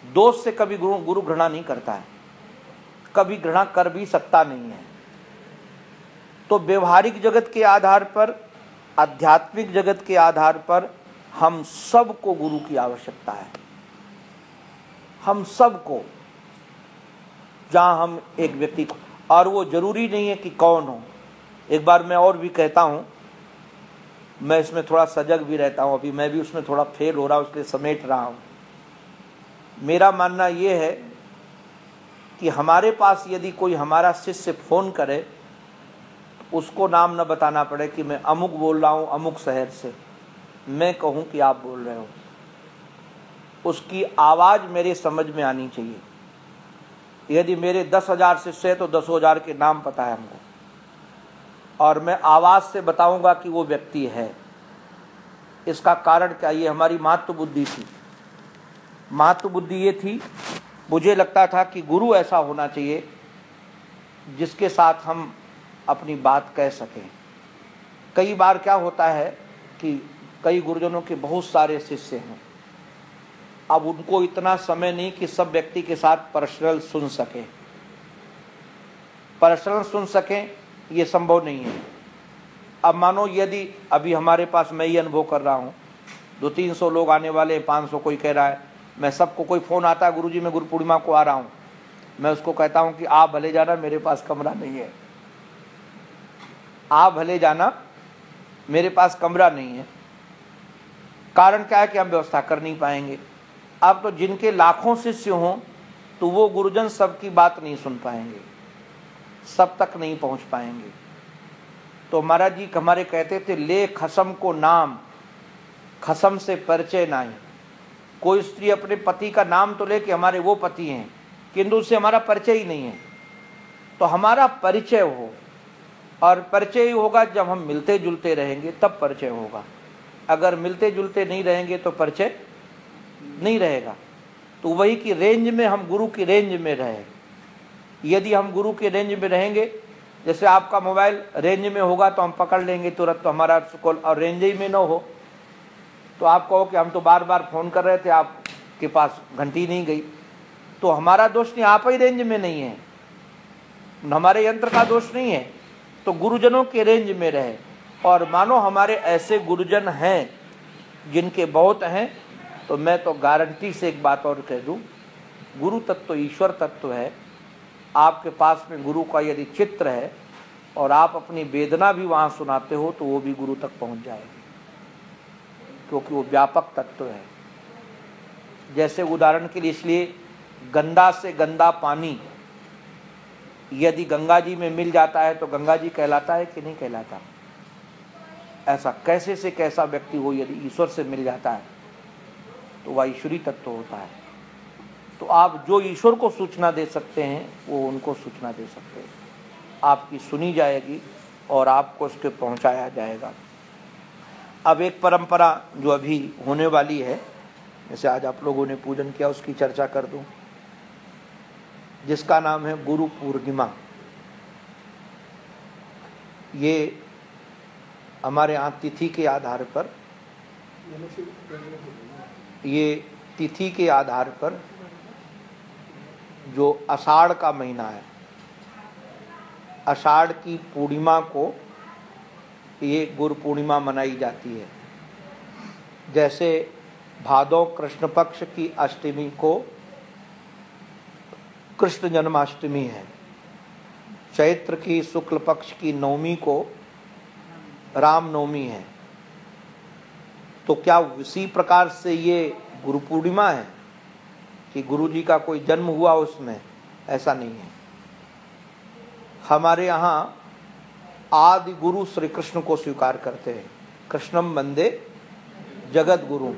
दोष से कभी गुरु घृणा नहीं करता है, कभी घृणा कर भी सकता नहीं है। तो व्यवहारिक जगत के आधार पर, आध्यात्मिक जगत के आधार पर हम सबको गुरु की आवश्यकता है। हम सबको, जहां हम एक व्यक्ति को, और वो जरूरी नहीं है कि कौन हो। एक बार मैं और भी कहता हूं, मैं इसमें थोड़ा सजग भी रहता हूं, अभी मैं भी उसमें थोड़ा फेल हो रहा हूं, इसलिए समेट रहा हूं। मेरा मानना ये है कि हमारे पास यदि कोई हमारा शिष्य फोन करे, उसको नाम न बताना पड़े कि मैं अमुक बोल रहा हूं अमुक शहर से, मैं कहूं कि आप बोल रहे हो, उसकी आवाज मेरे समझ में आनी चाहिए। यदि मेरे 10,000 शिष्य है तो 10,000 के नाम पता है हमको, और मैं आवाज से बताऊंगा कि वो व्यक्ति है। इसका कारण क्या, ये हमारी महत्व बुद्धि थी। महत्व बुद्धि ये थी, मुझे लगता था कि गुरु ऐसा होना चाहिए जिसके साथ हम अपनी बात कह सकें। कई बार क्या होता है कि कई गुरुजनों के बहुत सारे शिष्य हैं, अब उनको इतना समय नहीं कि सब व्यक्ति के साथ पर्सनल सुन सकें, पर्सनल सुन सकें, ये संभव नहीं है। अब मानो यदि अभी हमारे पास, मैं ये अनुभव कर रहा हूँ, 200-300 लोग आने वाले, 500 कोई कह रहा है, मैं सबको, कोई फोन आता है गुरुजी मैं गुरु पूर्णिमा को आ रहा हूँ, मैं उसको कहता हूँ कि आप भले जाना, मेरे पास कमरा नहीं है, आप भले जाना, मेरे पास कमरा नहीं है। कारण क्या है कि हम व्यवस्था कर नहीं पाएंगे। अब तो जिनके लाखों शिष्य हों तो वो गुरुजन सबकी बात नहीं सुन पाएंगे, सब तक नहीं पहुंच पाएंगे। तो महाराज जी हमारे कहते थे, ले खसम को नाम, खसम से परिचय नहीं। कोई स्त्री अपने पति का नाम तो ले कि हमारे वो पति हैं, किंतु उससे हमारा परिचय ही नहीं है। तो हमारा परिचय हो, और परिचय ही होगा जब हम मिलते जुलते रहेंगे, तब परिचय होगा। अगर मिलते जुलते नहीं रहेंगे तो परिचय नहीं रहेगा। तो वही की रेंज में, हम गुरु की रेंज में रहे। यदि हम गुरु के रेंज में रहेंगे, जैसे आपका मोबाइल रेंज में होगा तो हम पकड़ लेंगे तुरंत, तो हमारा कॉल, और रेंज ही में न हो तो आप कहो कि हम तो बार बार फोन कर रहे थे, आपके पास घंटी नहीं गई, तो हमारा दोष नहीं, आप ही रेंज में नहीं है, हमारे यंत्र का दोष नहीं है। तो गुरुजनों के रेंज में रहे। और मानो हमारे ऐसे गुरुजन हैं जिनके बहुत हैं, तो मैं तो गारंटी से एक बात और कह दूं, गुरु तत्व ईश्वर तत्व है। आपके पास में गुरु का यदि चित्र है और आप अपनी वेदना भी वहाँ सुनाते हो तो वो भी गुरु तक पहुँच जाएगी, क्योंकि वो व्यापक तत्व है। जैसे उदाहरण के लिए, इसलिए गंदा से गंदा पानी यदि गंगा जी में मिल जाता है तो गंगा जी कहलाता है कि नहीं कहलाता? ऐसा कैसे से कैसा व्यक्ति हो, यदि ईश्वर से मिल जाता है तो वह ईश्वरी तत्व होता है। तो आप जो ईश्वर को सूचना दे सकते हैं वो उनको सूचना दे सकते हैं, आपकी सुनी जाएगी और आपको उसके पहुंचाया जाएगा। अब एक परंपरा जो अभी होने वाली है, जैसे आज आप लोगों ने पूजन किया, उसकी चर्चा कर दूं, जिसका नाम है गुरु पूर्णिमा। ये हमारे यहाँ तिथि के आधार पर, ये तिथि के आधार पर जो आषाढ़ का महीना है, आषाढ़ की पूर्णिमा को ये गुरु पूर्णिमा मनाई जाती है। जैसे भादौ कृष्ण पक्ष की अष्टमी को कृष्ण जन्माष्टमी है, चैत्र की शुक्ल पक्ष की नवमी को रामनवमी है। तो क्या इसी प्रकार से ये गुरु पूर्णिमा है कि गुरु जी का कोई जन्म हुआ उसमें? ऐसा नहीं है। हमारे यहाँ आदि गुरु श्री कृष्ण को स्वीकार करते हैं, कृष्णम वंदे जगत गुरु,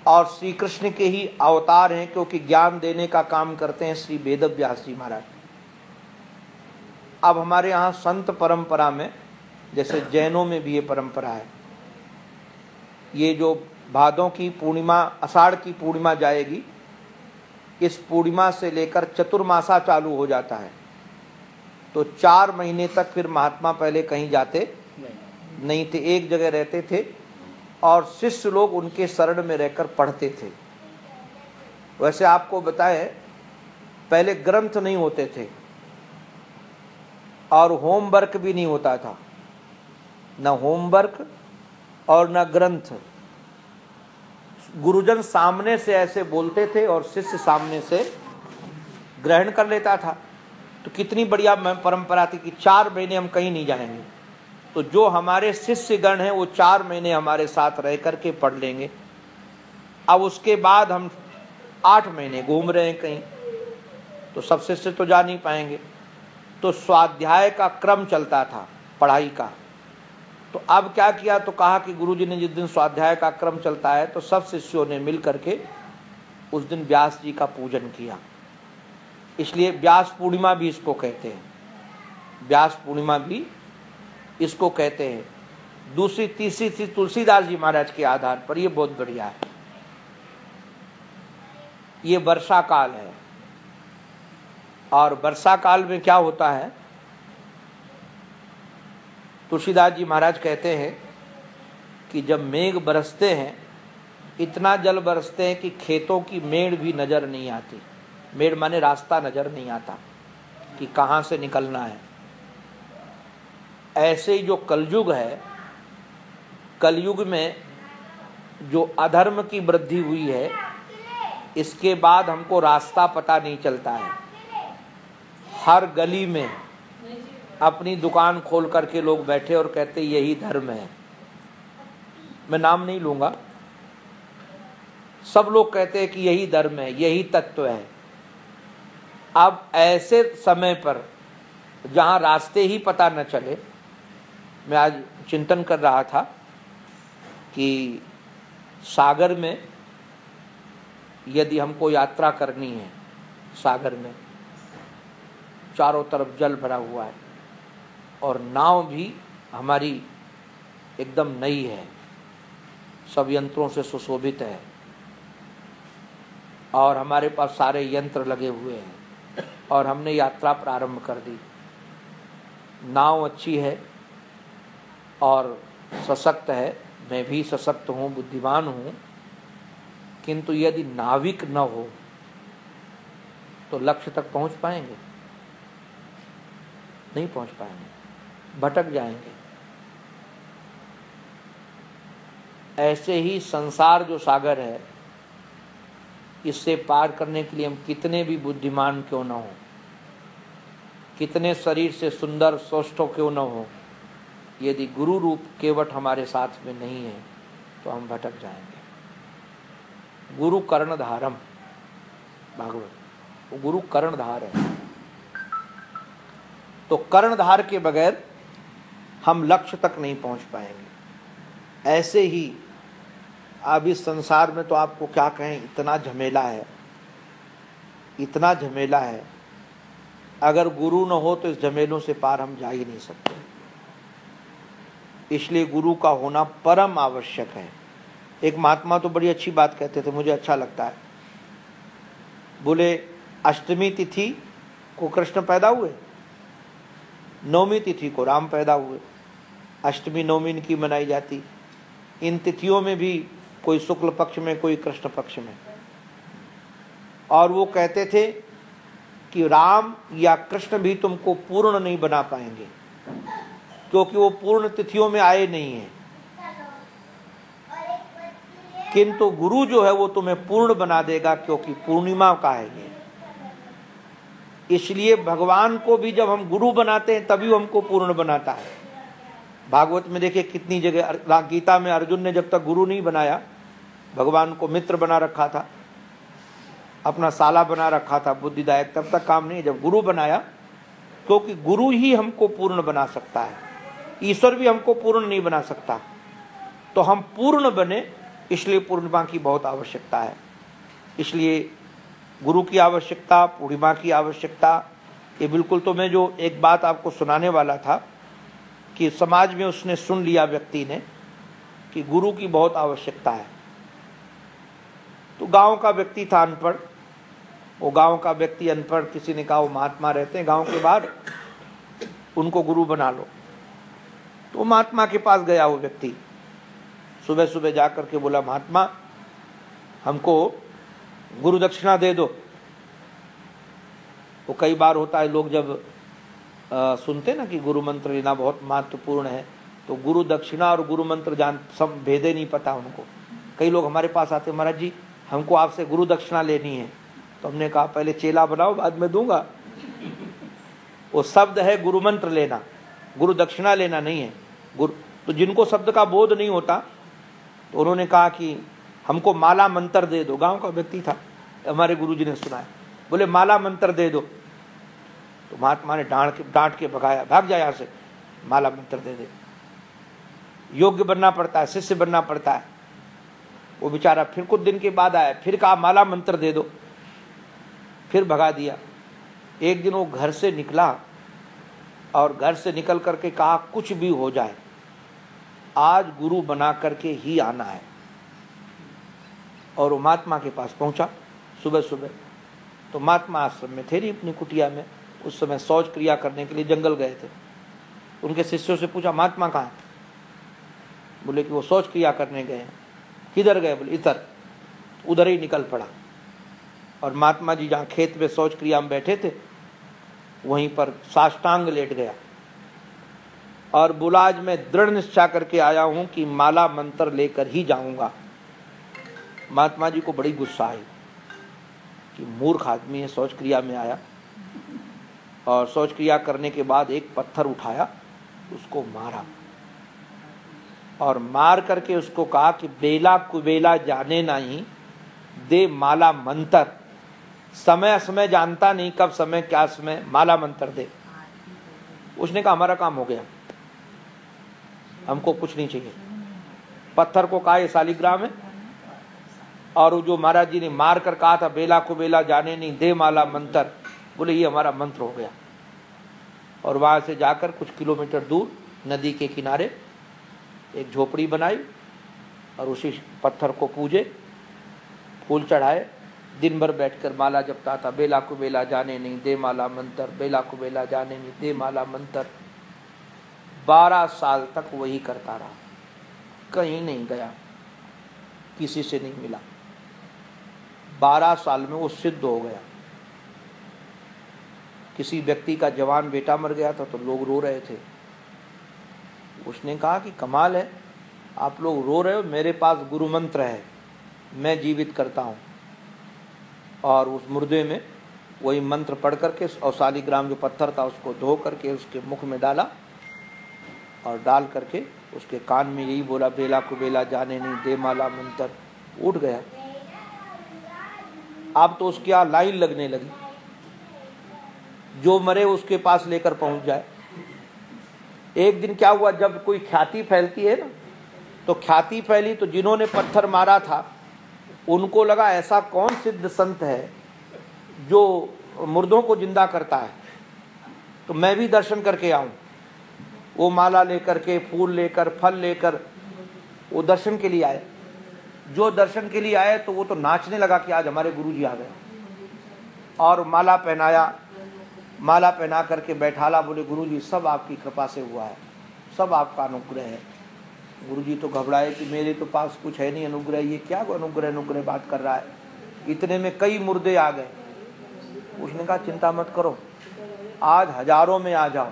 और श्री कृष्ण के ही अवतार हैं, क्योंकि ज्ञान देने का काम करते हैं श्री वेद व्यास जी महाराज। अब हमारे यहाँ संत परंपरा में, जैसे जैनों में भी ये परंपरा है, ये जो भादों की पूर्णिमा, आषाढ़ की पूर्णिमा जाएगी, इस पूर्णिमा से लेकर चतुर्मासा चालू हो जाता है। तो 4 महीने तक फिर महात्मा पहले कहीं जाते नहीं थे, एक जगह रहते थे और शिष्य लोग उनके शरण में रहकर पढ़ते थे। वैसे आपको बताएं, पहले ग्रंथ नहीं होते थे और होमवर्क भी नहीं होता था, न होमवर्क और न ग्रंथ। गुरुजन सामने से ऐसे बोलते थे और शिष्य सामने से ग्रहण कर लेता था। तो कितनी बढ़िया परंपरा थी कि 4 महीने हम कहीं नहीं जाएंगे। तो जो हमारे शिष्यगण हैं वो 4 महीने हमारे साथ रह करके पढ़ लेंगे। अब उसके बाद हम 8 महीने घूम रहे हैं कहीं, तो सब शिष्य तो जा नहीं पाएंगे। तो स्वाध्याय का क्रम चलता था, पढ़ाई का। तो अब क्या किया, तो कहा कि गुरुजी ने जिस दिन स्वाध्याय का क्रम चलता है तो सब शिष्यों ने मिल करके उस दिन व्यास जी का पूजन किया। इसलिए व्यास पूर्णिमा भी इसको कहते हैं, व्यास पूर्णिमा भी इसको कहते हैं। दूसरी तीसरी थी तुलसीदास जी महाराज के आधार पर, ये बहुत बढ़िया है। ये वर्षा काल है और वर्षा काल में क्या होता है, तुलसीदास जी महाराज कहते हैं कि जब मेघ बरसते हैं, इतना जल बरसते हैं कि खेतों की मेड़ भी नजर नहीं आती। मेड़ माने रास्ता नजर नहीं आता कि कहाँ से निकलना है। ऐसे ही जो कलयुग है, कलयुग में जो अधर्म की वृद्धि हुई है, इसके बाद हमको रास्ता पता नहीं चलता है। हर गली में अपनी दुकान खोल करके लोग बैठे और कहते यही धर्म है। मैं नाम नहीं लूंगा, सब लोग कहते हैं कि यही धर्म है, यही तत्व है। अब ऐसे समय पर जहां रास्ते ही पता न चले, मैं आज चिंतन कर रहा था कि सागर में यदि हमको यात्रा करनी है, सागर में चारों तरफ जल भरा हुआ है और नाव भी हमारी एकदम नई है, सब यंत्रों से सुशोभित है और हमारे पास सारे यंत्र लगे हुए हैं और हमने यात्रा प्रारंभ कर दी। नाव अच्छी है और सशक्त है, मैं भी सशक्त हूँ, बुद्धिमान हूँ, किंतु यदि नाविक न हो तो लक्ष्य तक पहुँच पाएंगे? नहीं पहुँच पाएंगे, भटक जाएंगे। ऐसे ही संसार जो सागर है, इससे पार करने के लिए हम कितने भी बुद्धिमान क्यों न हो, कितने शरीर से सुंदर स्वस्थ क्यों न हो, यदि गुरु रूप केवट हमारे साथ में नहीं है तो हम भटक जाएंगे। गुरु कर्णधारम, भागवत, वो गुरु कर्णधार है। तो कर्णधार के बगैर हम लक्ष्य तक नहीं पहुंच पाएंगे। ऐसे ही अब इस संसार में तो आपको क्या कहें, इतना झमेला है, इतना झमेला है, अगर गुरु न हो तो इस झमेलों से पार हम जा ही नहीं सकते। इसलिए गुरु का होना परम आवश्यक है। एक महात्मा तो बड़ी अच्छी बात कहते थे, मुझे अच्छा लगता है। बोले अष्टमी तिथि को कृष्ण पैदा हुए, नवमी तिथि को राम पैदा हुए। अष्टमी नवमी इनकी मनाई जाती। इन तिथियों में भी कोई शुक्ल पक्ष में, कोई कृष्ण पक्ष में। और वो कहते थे कि राम या कृष्ण भी तुमको पूर्ण नहीं बना पाएंगे, क्योंकि वो पूर्ण तिथियों में आए नहीं हैं, किंतु गुरु जो है वो तुम्हें पूर्ण बना देगा, क्योंकि पूर्णिमा का है ये। इसलिए भगवान को भी जब हम गुरु बनाते हैं तभी वो हमको पूर्ण बनाता है। भागवत में देखिए कितनी जगह, गीता में अर्जुन ने जब तक गुरु नहीं बनाया, भगवान को मित्र बना रखा था, अपना साला बना रखा था बुद्धिदायक, तब तक काम नहीं। जब गुरु बनाया, क्योंकि गुरु ही हमको पूर्ण बना सकता है, ईश्वर भी हमको पूर्ण नहीं बना सकता। तो हम पूर्ण बने, इसलिए पूर्णिमा की बहुत आवश्यकता है। इसलिए गुरु की आवश्यकता, पूर्णिमा की आवश्यकता, ये बिल्कुल। तो मैं जो एक बात आपको सुनाने वाला था कि समाज में उसने सुन लिया व्यक्ति ने कि गुरु की बहुत आवश्यकता है। तो गांव का व्यक्ति था अनपढ़, वो गांव का व्यक्ति अनपढ़, किसी ने कहा वो महात्मा रहते हैं गांव के बाहर, उनको गुरु बना लो। तो महात्मा के पास गया वो व्यक्ति, सुबह सुबह जाकर के बोला, महात्मा हमको गुरु दक्षिणा दे दो। वो कई बार होता है, लोग जब सुनते ना कि गुरु मंत्र लेना बहुत महत्वपूर्ण है, तो गुरु दक्षिणा और गुरु मंत्र जान सब भेदे नहीं पता उनको। कई लोग हमारे पास आते, महाराज जी हमको आपसे गुरु दक्षिणा लेनी है। तो हमने कहा पहले चेला बनाओ, बाद में दूंगा। वो शब्द है गुरु मंत्र लेना, गुरु दक्षिणा लेना नहीं है। गुरु, तो जिनको शब्द का बोध नहीं होता, तो उन्होंने कहा कि हमको माला मंत्र दे दो। गांव का व्यक्ति था, हमारे गुरुजी ने सुनाया, बोले माला मंत्र दे दो। तो महात्मा ने डांट के भगाया, भाग जा यहाँ से, माला मंत्र दे दे। योग्य बनना पड़ता है, शिष्य बनना पड़ता है। वो बेचारा फिर कुछ दिन के बाद आया, फिर कहा माला मंत्र दे दो, फिर भगा दिया। एक दिन वो घर से निकला और घर से निकल करके कहा कुछ भी हो जाए आज गुरु बना करके ही आना है। और वो महात्मा के पास पहुंचा सुबह सुबह। तो महात्मा आश्रम में थे नहीं, अपनी कुटिया में। उस समय शौच क्रिया करने के लिए जंगल गए थे। उनके शिष्यों से पूछा महात्मा कहाँ? बोले कि वो शौच क्रिया करने गए हैं। किधर गए? बोले इधर। उधर ही निकल पड़ा। और महात्मा जी जहाँ खेत में शौच क्रिया में बैठे थे, वहीं पर साष्टांग लेट गया और बोला आज मैं दृढ़ निश्चय करके आया हूं कि माला मंत्र लेकर ही जाऊंगा। महात्मा जी को बड़ी गुस्सा आई कि मूर्ख आदमी है, शौच क्रिया में आया। और शौच क्रिया करने के बाद एक पत्थर उठाया, उसको मारा और मार करके उसको कहा कि बेला कुबेला जाने नहीं, दे माला मंत्र। समय समय जानता नहीं, कब समय क्या समय, माला मंत्र दे। उसने कहा हमारा काम हो गया, हमको कुछ नहीं चाहिए। पत्थर को कहा ये शालिग्राम है, और वो जो महाराज जी ने मार कर कहा था बेला को बेला जाने नहीं, दे माला मंत्र, बोले ये हमारा मंत्र हो गया। और वहां से जाकर कुछ किलोमीटर दूर नदी के किनारे एक झोपड़ी बनाई और उसी पत्थर को पूजे, फूल चढ़ाए, दिन भर बैठकर माला जपता था। बेला को बेला जाने नहीं, दे माला मंत्र, बेला को बेला जाने नहीं, दे माला मंत्र। 12 साल तक वही करता रहा, कहीं नहीं गया, किसी से नहीं मिला। 12 साल में वो सिद्ध हो गया। किसी व्यक्ति का जवान बेटा मर गया था तो लोग रो रहे थे। उसने कहा कि कमाल है, आप लोग रो रहे हो, मेरे पास गुरु मंत्र है, मैं जीवित करता हूँ। और उस मुर्दे में वही मंत्र पढ़ करके और शालिग्राम जो पत्थर था उसको धो करके उसके मुख में डाला और डाल करके उसके कान में यही बोला बेला को बेला जाने नहीं, दे माला मंत्र। उठ गया। अब तो उसके यहाँ लाइन लगने लगी, जो मरे उसके पास लेकर पहुंच जाए। एक दिन क्या हुआ, जब कोई ख्याति फैलती है ना, तो ख्याति फैली तो जिन्होंने पत्थर मारा था उनको लगा ऐसा कौन सिद्ध संत है जो मुर्दों को जिंदा करता है, तो मैं भी दर्शन करके आऊं। वो माला लेकर के, फूल लेकर, फल लेकर वो दर्शन के लिए आए। जो दर्शन के लिए आए तो वो तो नाचने लगा कि आज हमारे गुरुजी आ गए, और माला पहनाया, माला पहना करके बैठाला। बोले गुरुजी सब आपकी कृपा से हुआ है, सब आपका अनुग्रह है। गुरुजी तो घबराए कि मेरे तो पास कुछ है नहीं अनुग्रह, ये क्या अनुग्रह अनुग्रह बात कर रहा है। इतने में कई मुर्दे आ गए। उसने कहा चिंता मत करो, आज हजारों में आ जाओ,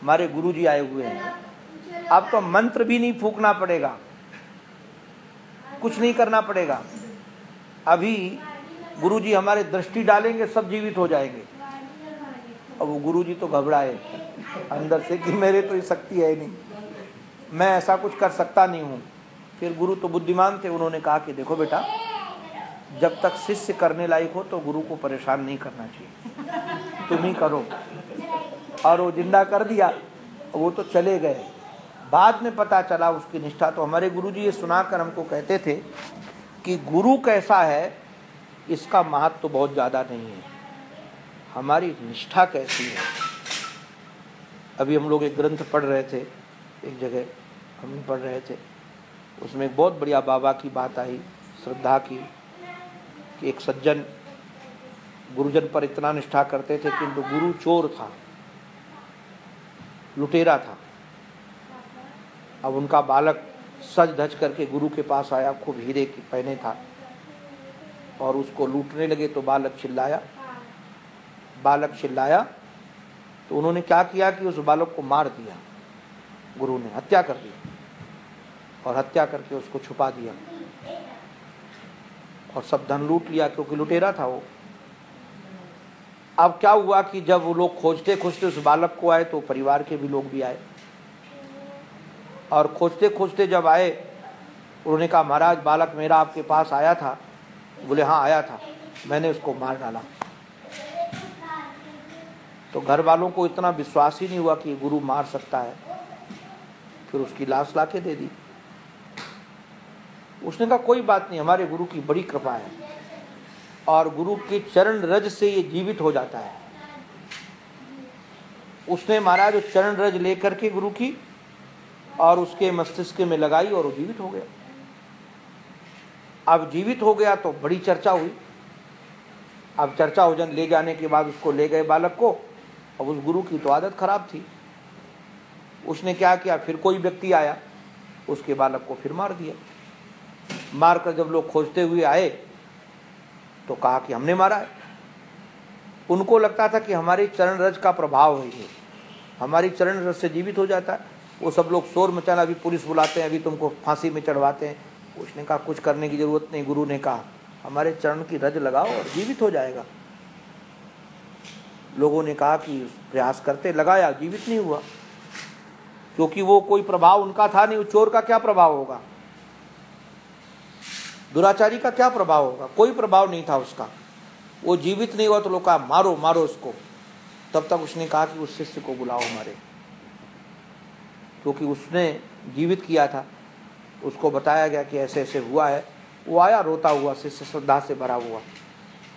हमारे गुरुजी आए हुए हैं। अब तो मंत्र भी नहीं फूकना पड़ेगा, कुछ नहीं करना पड़ेगा। अभी गुरुजी हमारे दृष्टि डालेंगे, सब जीवित हो जाएंगे। अब वो गुरुजी तो घबराए अंदर से कि मेरे तो ये शक्ति है नहीं, मैं ऐसा कुछ कर सकता नहीं हूँ। फिर गुरु तो बुद्धिमान थे, उन्होंने कहा कि देखो बेटा, जब तक शिष्य करने लायक हो तो गुरु को परेशान नहीं करना चाहिए, तुम ही करो। और वो जिंदा कर दिया, वो तो चले गए। बाद में पता चला उसकी निष्ठा। तो हमारे गुरुजी ये सुनाकर हमको कहते थे कि गुरु कैसा है इसका महत्व तो बहुत ज़्यादा नहीं है, हमारी निष्ठा कैसी है। अभी हम लोग एक ग्रंथ पढ़ रहे थे, एक जगह हम पढ़ रहे थे, उसमें एक बहुत बढ़िया बाबा की बात आई, श्रद्धा की, कि एक सज्जन गुरुजन पर इतना निष्ठा करते थे किंतु गुरु चोर था, लुटेरा था। अब उनका बालक सज धज करके गुरु के पास आया, खूब हीरे की पहने था, और उसको लूटने लगे। तो बालक चिल्लाया तो उन्होंने क्या किया कि उस बालक को मार दिया। गुरु ने हत्या कर दी, और हत्या करके उसको छुपा दिया, और सब धन लूट लिया, क्योंकि लुटेरा था वो। अब क्या हुआ कि जब वो लोग खोजते खोजते उस बालक को आए तो परिवार के भी लोग भी आए, और खोजते खोजते जब आए उन्होंने कहा महाराज बालक मेरा आपके पास आया था। बोले हाँ आया था, मैंने उसको मार डाला। तो घर वालों को इतना विश्वास ही नहीं हुआ कि गुरु मार सकता है, फिर उसकी लाश लाके दे दी। उसने कहा कोई बात नहीं, हमारे गुरु की बड़ी कृपा है, और गुरु के चरण रज से ये जीवित हो जाता है। उसने महाराज उस चरण रज लेकर के गुरु की और उसके मस्तिष्क में लगाई, और वो जीवित हो गया। अब जीवित हो गया तो बड़ी चर्चा हुई। अब चर्चा हो ले जाने के बाद उसको ले गए बालक को। अब उस गुरु की तो आदत खराब थी, उसने क्या किया, फिर कोई व्यक्ति आया, उसके बालक को फिर मार दिया। मारकर जब लोग खोजते हुए आए तो कहा कि हमने मारा है। उनको लगता था कि हमारे चरण रज का प्रभाव है, ये हमारी चरण रज से जीवित हो जाता है। वो सब लोग शोर मचाना, अभी पुलिस बुलाते हैं, अभी तुमको फांसी में चढ़वाते हैं। उसने कहा कुछ करने की जरूरत नहीं। गुरु ने कहा हमारे चरण की रज लगाओ और जीवित हो जाएगा। लोगों ने कहा कि प्रयास करते, लगाया, जीवित नहीं हुआ, क्योंकि वो कोई प्रभाव उनका था नहीं। चोर का क्या प्रभाव होगा, दुराचारी का क्या प्रभाव होगा, कोई प्रभाव नहीं था उसका। वो जीवित नहीं हुआ तो लोग कहा मारो मारो उसको। तब तक उसने कहा कि उस शिष्य को बुलाओ हमारे, क्योंकि उसने जीवित किया था। उसको बताया गया कि ऐसे ऐसे हुआ है। वो आया रोता हुआ, शिष्य श्रद्धा से भरा हुआ,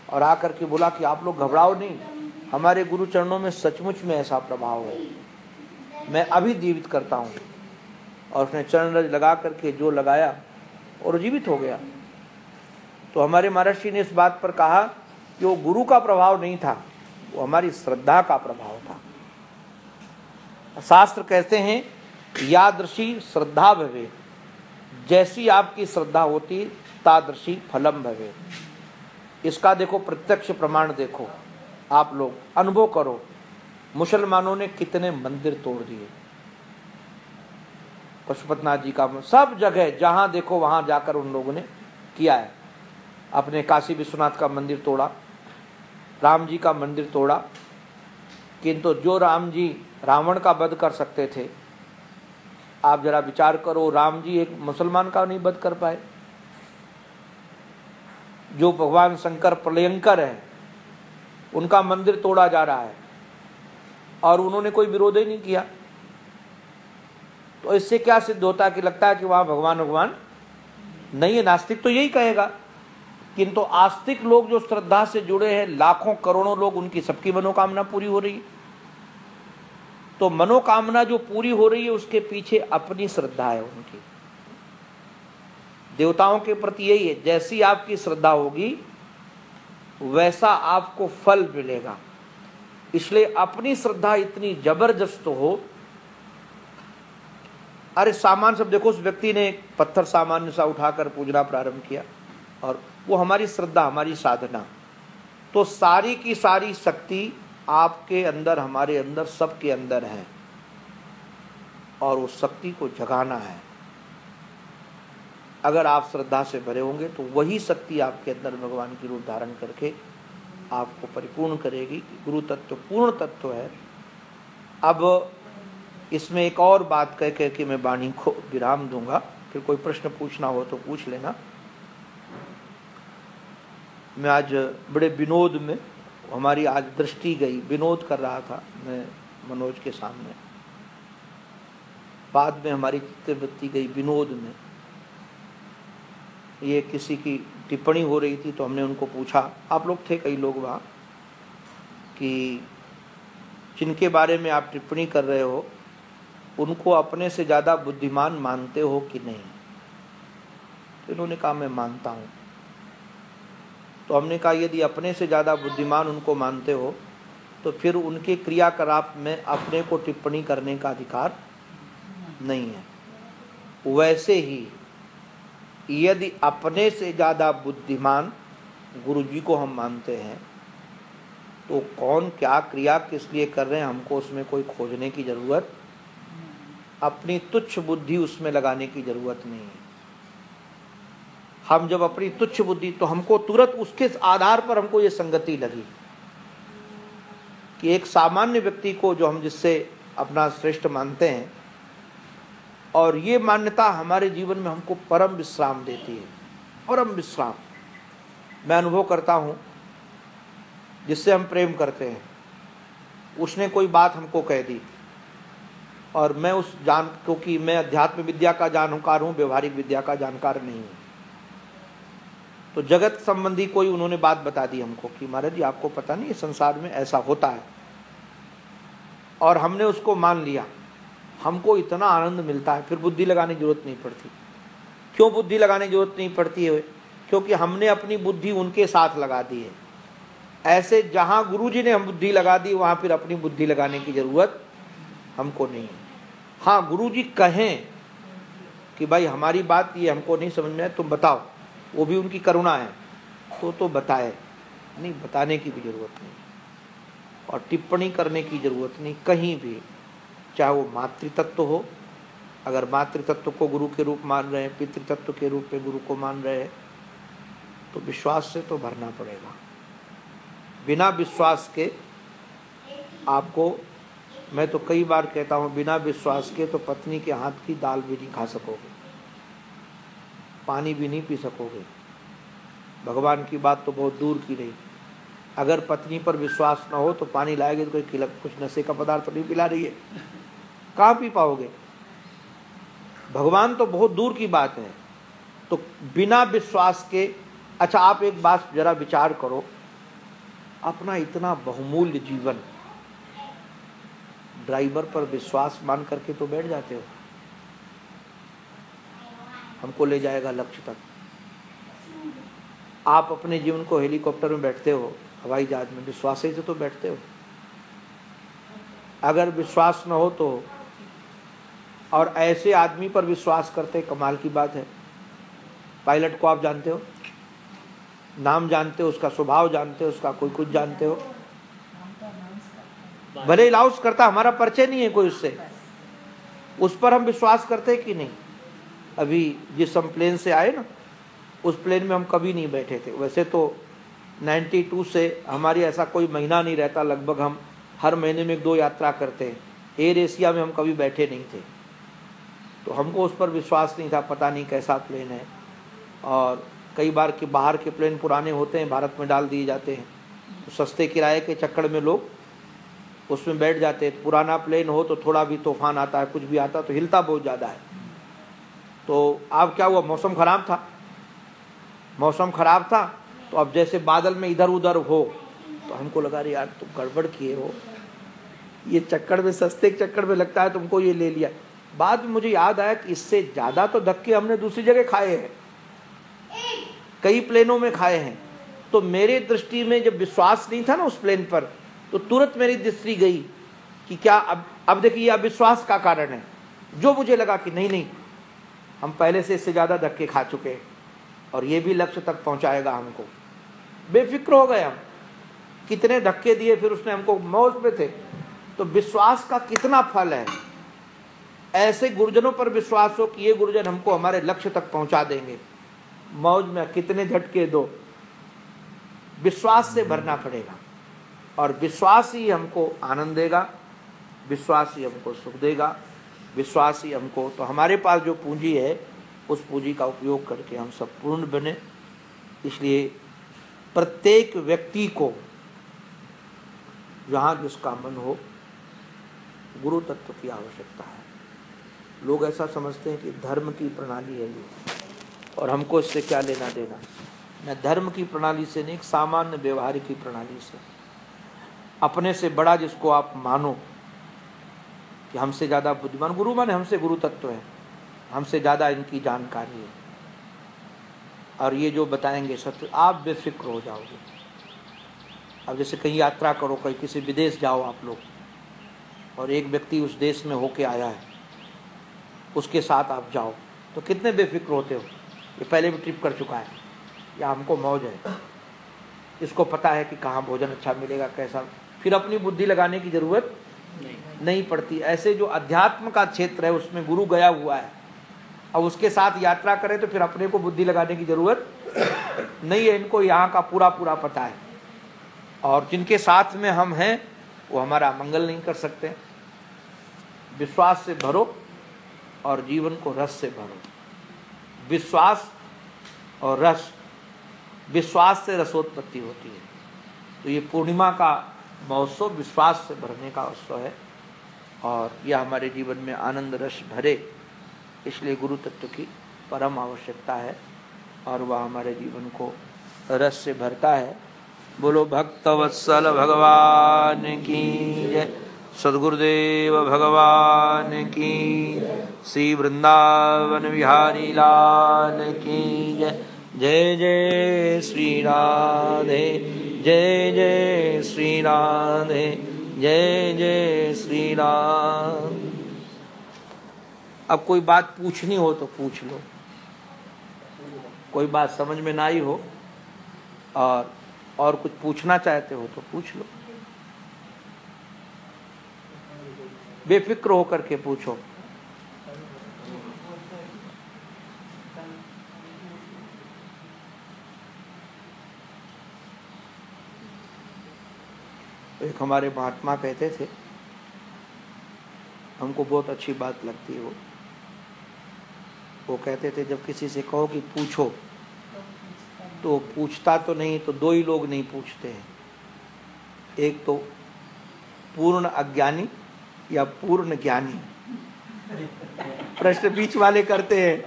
और आकर के बोला कि आप लोग घबराओ नहीं, हमारे गुरु चरणों में सचमुच में ऐसा प्रभाव है, मैं अभी जीवित करता हूँ। और उसने चरण रज लगा करके जो लगाया और जीवित हो गया। तो हमारे महर्षि ने इस बात पर कहा कि वो गुरु का प्रभाव नहीं था, वो हमारी श्रद्धा का प्रभाव था। शास्त्र कहते हैं यादृशी श्रद्धा भवे, जैसी आपकी श्रद्धा होती तादृशी फलम भवे। इसका देखो प्रत्यक्ष प्रमाण, देखो आप लोग अनुभव करो। मुसलमानों ने कितने मंदिर तोड़ दिए, पशुपतिनाथ जी का, सब जगह जहां देखो वहां जाकर उन लोगों ने किया है। अपने काशी विश्वनाथ का मंदिर तोड़ा, राम जी का मंदिर तोड़ा, किंतु जो राम जी रावण का वध कर सकते थे, आप जरा विचार करो, राम जी एक मुसलमान का नहीं वध कर पाए। जो भगवान शंकर प्रलयंकर है, उनका मंदिर तोड़ा जा रहा है और उन्होंने कोई विरोध ही नहीं किया। तो इससे क्या सिद्ध होता है कि लगता है कि वहां भगवान नहीं है। नास्तिक तो यही कहेगा, किंतु आस्तिक लोग जो श्रद्धा से जुड़े हैं, लाखों करोड़ों लोग, उनकी सबकी मनोकामना पूरी हो रही है। तो मनोकामना जो पूरी हो रही है उसके पीछे अपनी श्रद्धा है उनकी। देवताओं के प्रति यही है, जैसी आपकी श्रद्धा होगी वैसा आपको फल मिलेगा। इसलिए अपनी श्रद्धा इतनी जबरदस्त हो। अरे सामान सब देखो, उस व्यक्ति ने पत्थर सामान्य सा उठाकर पूजना प्रारंभ किया और वो हमारी श्रद्धा, हमारी साधना। तो सारी की सारी शक्ति आपके अंदर, हमारे अंदर, सबके अंदर है और उस शक्ति को जगाना है। अगर आप श्रद्धा से भरे होंगे तो वही शक्ति आपके अंदर भगवान की रूप धारण करके आपको परिपूर्ण करेगी। गुरु तत्व पूर्ण तत्व है। अब इसमें एक और बात कह के मैं वाणी को विराम दूंगा, फिर कोई प्रश्न पूछना हो तो पूछ लेना। मैं आज बड़े विनोद में, हमारी आज दृष्टि गई, विनोद कर रहा था मैं मनोज के सामने, बाद में हमारी चित्तवृत्ति गई विनोद में। ये किसी की टिप्पणी हो रही थी तो हमने उनको पूछा, आप लोग थे कई लोग वहाँ, कि जिनके बारे में आप टिप्पणी कर रहे हो उनको अपने से ज़्यादा बुद्धिमान मानते हो कि नहीं? तो इन्होंने कहा मैं मानता हूँ। तो हमने कहा यदि अपने से ज़्यादा बुद्धिमान उनको मानते हो तो फिर उनके क्रियाकलाप में अपने को टिप्पणी करने का अधिकार नहीं है। वैसे ही यदि अपने से ज़्यादा बुद्धिमान गुरु जी को हम मानते हैं तो कौन क्या क्रिया किस लिए कर रहे हैं हमको उसमें कोई खोजने की ज़रूरत, अपनी तुच्छ बुद्धि उसमें लगाने की ज़रूरत नहीं है। हम जब अपनी तुच्छ बुद्धि, तो हमको तुरंत उसके आधार पर हमको ये संगति लगी कि एक सामान्य व्यक्ति को जो हम जिससे अपना श्रेष्ठ मानते हैं, और ये मान्यता हमारे जीवन में हमको परम विश्राम देती है। परम विश्राम मैं अनुभव करता हूँ। जिससे हम प्रेम करते हैं, उसने कोई बात हमको कह दी और मैं उस क्योंकि मैं अध्यात्म विद्या का जानकार हूँ, व्यवहारिक विद्या का जानकार नहीं हूँ, तो जगत संबंधी कोई उन्होंने बात बता दी हमको कि महाराज जी आपको पता नहीं, संसार में ऐसा होता है, और हमने उसको मान लिया। हमको इतना आनंद मिलता है, फिर बुद्धि लगाने की जरूरत नहीं पड़ती। क्यों बुद्धि लगाने की जरूरत नहीं पड़ती है? क्योंकि हमने अपनी बुद्धि उनके साथ लगा दी है। ऐसे जहाँ गुरु जी ने हम बुद्धि लगा दी, वहाँ फिर अपनी बुद्धि लगाने की जरूरत हमको नहीं है। हाँ, गुरु जी कहें कि भाई हमारी बात ये हमको नहीं समझ में है, तुम बताओ, वो भी उनकी करुणा है, तो बताए, नहीं बताने की भी जरूरत नहीं और टिप्पणी करने की जरूरत नहीं कहीं भी। चाहे वो मातृतत्व हो, अगर मातृतत्व को गुरु के रूप मान रहे हैं, पितृतत्व के रूप में गुरु को मान रहे हैं, तो विश्वास से तो भरना पड़ेगा। बिना विश्वास के आपको, मैं तो कई बार कहता हूँ, बिना विश्वास के तो पत्नी के हाथ की दाल भी नहीं खा सकोगे, पानी भी नहीं पी सकोगे। भगवान की बात तो बहुत दूर की रही। अगर पत्नी पर विश्वास न हो तो पानी लाएगी तो कोई कुछ नशे का पदार्थ नहीं पिला रही है, कहाँ पी पाओगे? भगवान तो बहुत दूर की बात है। तो बिना विश्वास के, अच्छा आप एक बात जरा विचार करो, अपना इतना बहुमूल्य जीवन ड्राइवर पर विश्वास मान करके तो बैठ जाते हो, हमको ले जाएगा लक्ष्य तक। आप अपने जीवन को हेलीकॉप्टर में बैठते हो, हवाई जहाज में, विश्वास से तो बैठते हो। अगर विश्वास न हो तो, और ऐसे आदमी पर विश्वास करते, कमाल की बात है। पायलट को आप जानते हो, नाम जानते हो, उसका स्वभाव जानते हो, उसका कोई कुछ जानते हो, भले अलाउंस करता, हमारा परिचय नहीं है कोई उससे, उस पर हम विश्वास करते कि नहीं? अभी जिस हम प्लेन से आए ना, उस प्लेन में हम कभी नहीं बैठे थे। वैसे तो 92 से हमारी ऐसा कोई महीना नहीं रहता, लगभग हम हर महीने में 1-2 यात्रा करते हैं। एयर एशिया में हम कभी बैठे नहीं थे, तो हमको उस पर विश्वास नहीं था, पता नहीं कैसा प्लेन है। और कई बार कि बाहर के प्लेन पुराने होते हैं, भारत में डाल दिए जाते हैं, तो सस्ते किराए के चक्कर में लोग उसमें बैठ जाते हैं। पुराना प्लेन हो तो थोड़ा भी तूफान आता है, कुछ भी आता है तो हिलता बहुत ज़्यादा है। तो अब क्या हुआ, मौसम ख़राब था, मौसम ख़राब था, तो अब जैसे बादल में इधर उधर हो तो हमको लगा अरे यार तुम गड़बड़ किए हो, ये चक्कर में, सस्ते के चक्कर में लगता है तुमको ये ले लिया। बाद में मुझे याद आया कि इससे ज़्यादा तो धक्के हमने दूसरी जगह खाए हैं, कई प्लेनों में खाए हैं। तो मेरे दृष्टि में जब विश्वास नहीं था ना उस प्लेन पर, तो तुरंत मेरी दृष्टि गई कि क्या अब देखिए अविश्वास का कारण है, जो मुझे लगा कि नहीं हम पहले से इससे ज़्यादा धक्के खा चुके हैं और ये भी लक्ष्य तक पहुंचाएगा हमको। बेफिक्र हो गए हम, कितने धक्के दिए, फिर उसने हमको मौज में थे। तो विश्वास का कितना फल है। ऐसे गुरुजनों पर विश्वास हो कि ये गुरुजन हमको हमारे लक्ष्य तक पहुंचा देंगे, मौज में कितने झटके दो, विश्वास से भरना पड़ेगा। और विश्वास ही हमको आनंद देगा, विश्वास ही हमको सुख देगा, विश्वास ही हमको, तो हमारे पास जो पूंजी है उस पूंजी का उपयोग करके हम सब पूर्ण बने। इसलिए प्रत्येक व्यक्ति को जहाँ जिसका मन हो गुरु तत्व की आवश्यकता है। लोग ऐसा समझते हैं कि धर्म की प्रणाली है ये और हमको इससे क्या लेना देना। मैं धर्म की प्रणाली से नहीं, एक सामान्य व्यवहार की प्रणाली से, अपने से बड़ा जिसको आप मानो कि हमसे ज़्यादा बुद्धिमान, गुरु माने हमसे गुरु तत्व है, हमसे ज़्यादा इनकी जानकारी है और ये जो बताएंगे सत्य, आप बेफिक्र हो जाओगे। अब जैसे कहीं यात्रा करो, कहीं किसी विदेश जाओ आप लोग, और एक व्यक्ति उस देश में होके आया है, उसके साथ आप जाओ तो कितने बेफिक्र होते हो, ये पहले भी ट्रिप कर चुका है या हमको मौज है, इसको पता है कि कहाँ भोजन अच्छा मिलेगा, कैसा, फिर अपनी बुद्धि लगाने की ज़रूरत नहीं पड़ती। ऐसे जो अध्यात्म का क्षेत्र है उसमें गुरु गया हुआ है, अब उसके साथ यात्रा करें तो फिर अपने को बुद्धि लगाने की ज़रूरत नहीं है, इनको यहाँ का पूरा पूरा पता है। और जिनके साथ में हम हैं वो हमारा मंगल नहीं कर सकते। विश्वास से भरो और जीवन को रस से भरो। विश्वास और रस, विश्वास से रसोत्पत्ति होती है। तो ये पूर्णिमा का महोत्सव विश्वास से भरने का उत्सव है और यह हमारे जीवन में आनंद रस भरे, इसलिए गुरु तत्व की परम आवश्यकता है और वह हमारे जीवन को रस से भरता है। बोलो भक्तवत्सल भगवान की जय, सद्गुरुदेव भगवान की, श्री वृंदावन बिहारी लाल की जय। जय जय श्री राधे, जय जय श्री राधे, जय जय श्री राम। अब कोई बात पूछनी हो तो पूछ लो, कोई बात समझ में ना आई हो और कुछ पूछना चाहते हो तो पूछ लो, बेफिक्र होकर के पूछो। एक हमारे महात्मा कहते थे, हमको बहुत अच्छी बात लगती है वो कहते थे जब किसी से कहो कि पूछो तो पूछता तो नहीं, तो दो ही लोग नहीं पूछते हैं, एक तो पूर्ण अज्ञानी या पूर्ण ज्ञानी। प्रश्न बीच वाले करते हैं,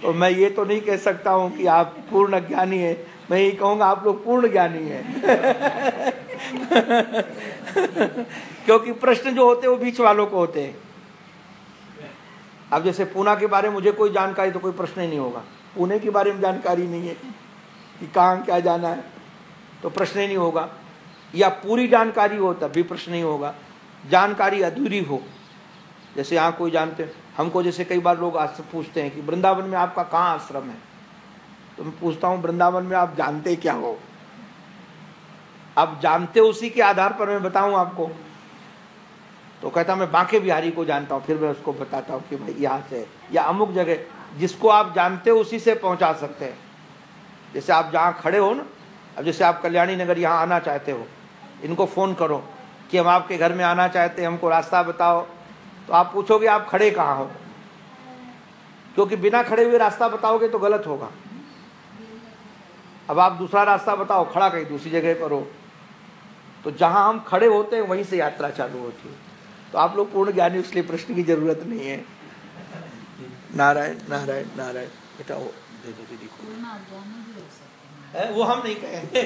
तो मैं ये तो नहीं कह सकता हूँ कि आप पूर्ण ज्ञानी है, मैं ये कहूँगा आप लोग पूर्ण ज्ञानी है। क्योंकि प्रश्न जो होते हैं वो बीच वालों को होते हैं। अब जैसे पूना के बारे में मुझे कोई जानकारी तो कोई प्रश्न ही नहीं होगा, पुणे के बारे में जानकारी नहीं है कि कहाँ क्या जाना है तो प्रश्न ही नहीं होगा, या पूरी जानकारी हो तब भी प्रश्न नहीं होगा। जानकारी अधूरी हो, जैसे यहाँ कोई जानते, हमको जैसे कई बार लोग आज पूछते हैं कि वृंदावन में आपका कहाँ आश्रम है, तो मैं पूछता हूँ वृंदावन में आप जानते क्या हो। अब जानते उसी के आधार पर मैं बताऊं आपको, तो कहता मैं बांके बिहारी को जानता हूँ, फिर मैं उसको बताता हूँ कि भाई यहाँ से या अमुक जगह, जिसको आप जानते हो उसी से पहुँचा सकते हैं। जैसे आप जहाँ खड़े हो ना, अब जैसे आप कल्याणी नगर यहाँ आना चाहते हो, इनको फ़ोन करो कि हम आपके घर में आना चाहते हैं, हमको रास्ता बताओ, तो आप पूछोगे आप खड़े कहाँ हो, क्योंकि बिना खड़े हुए रास्ता बताओगे तो गलत होगा। अब आप दूसरा रास्ता बताओ, खड़ा कहीं दूसरी जगह पर हो, तो जहां हम खड़े होते हैं वहीं से यात्रा चालू होती है। तो आप लोग पूर्ण ज्ञानी, इसलिए प्रश्न की जरूरत नहीं है। नारायण नारायण नारायण। बेटा वो दे दो दीदी को। वो हम नहीं कहेंगे।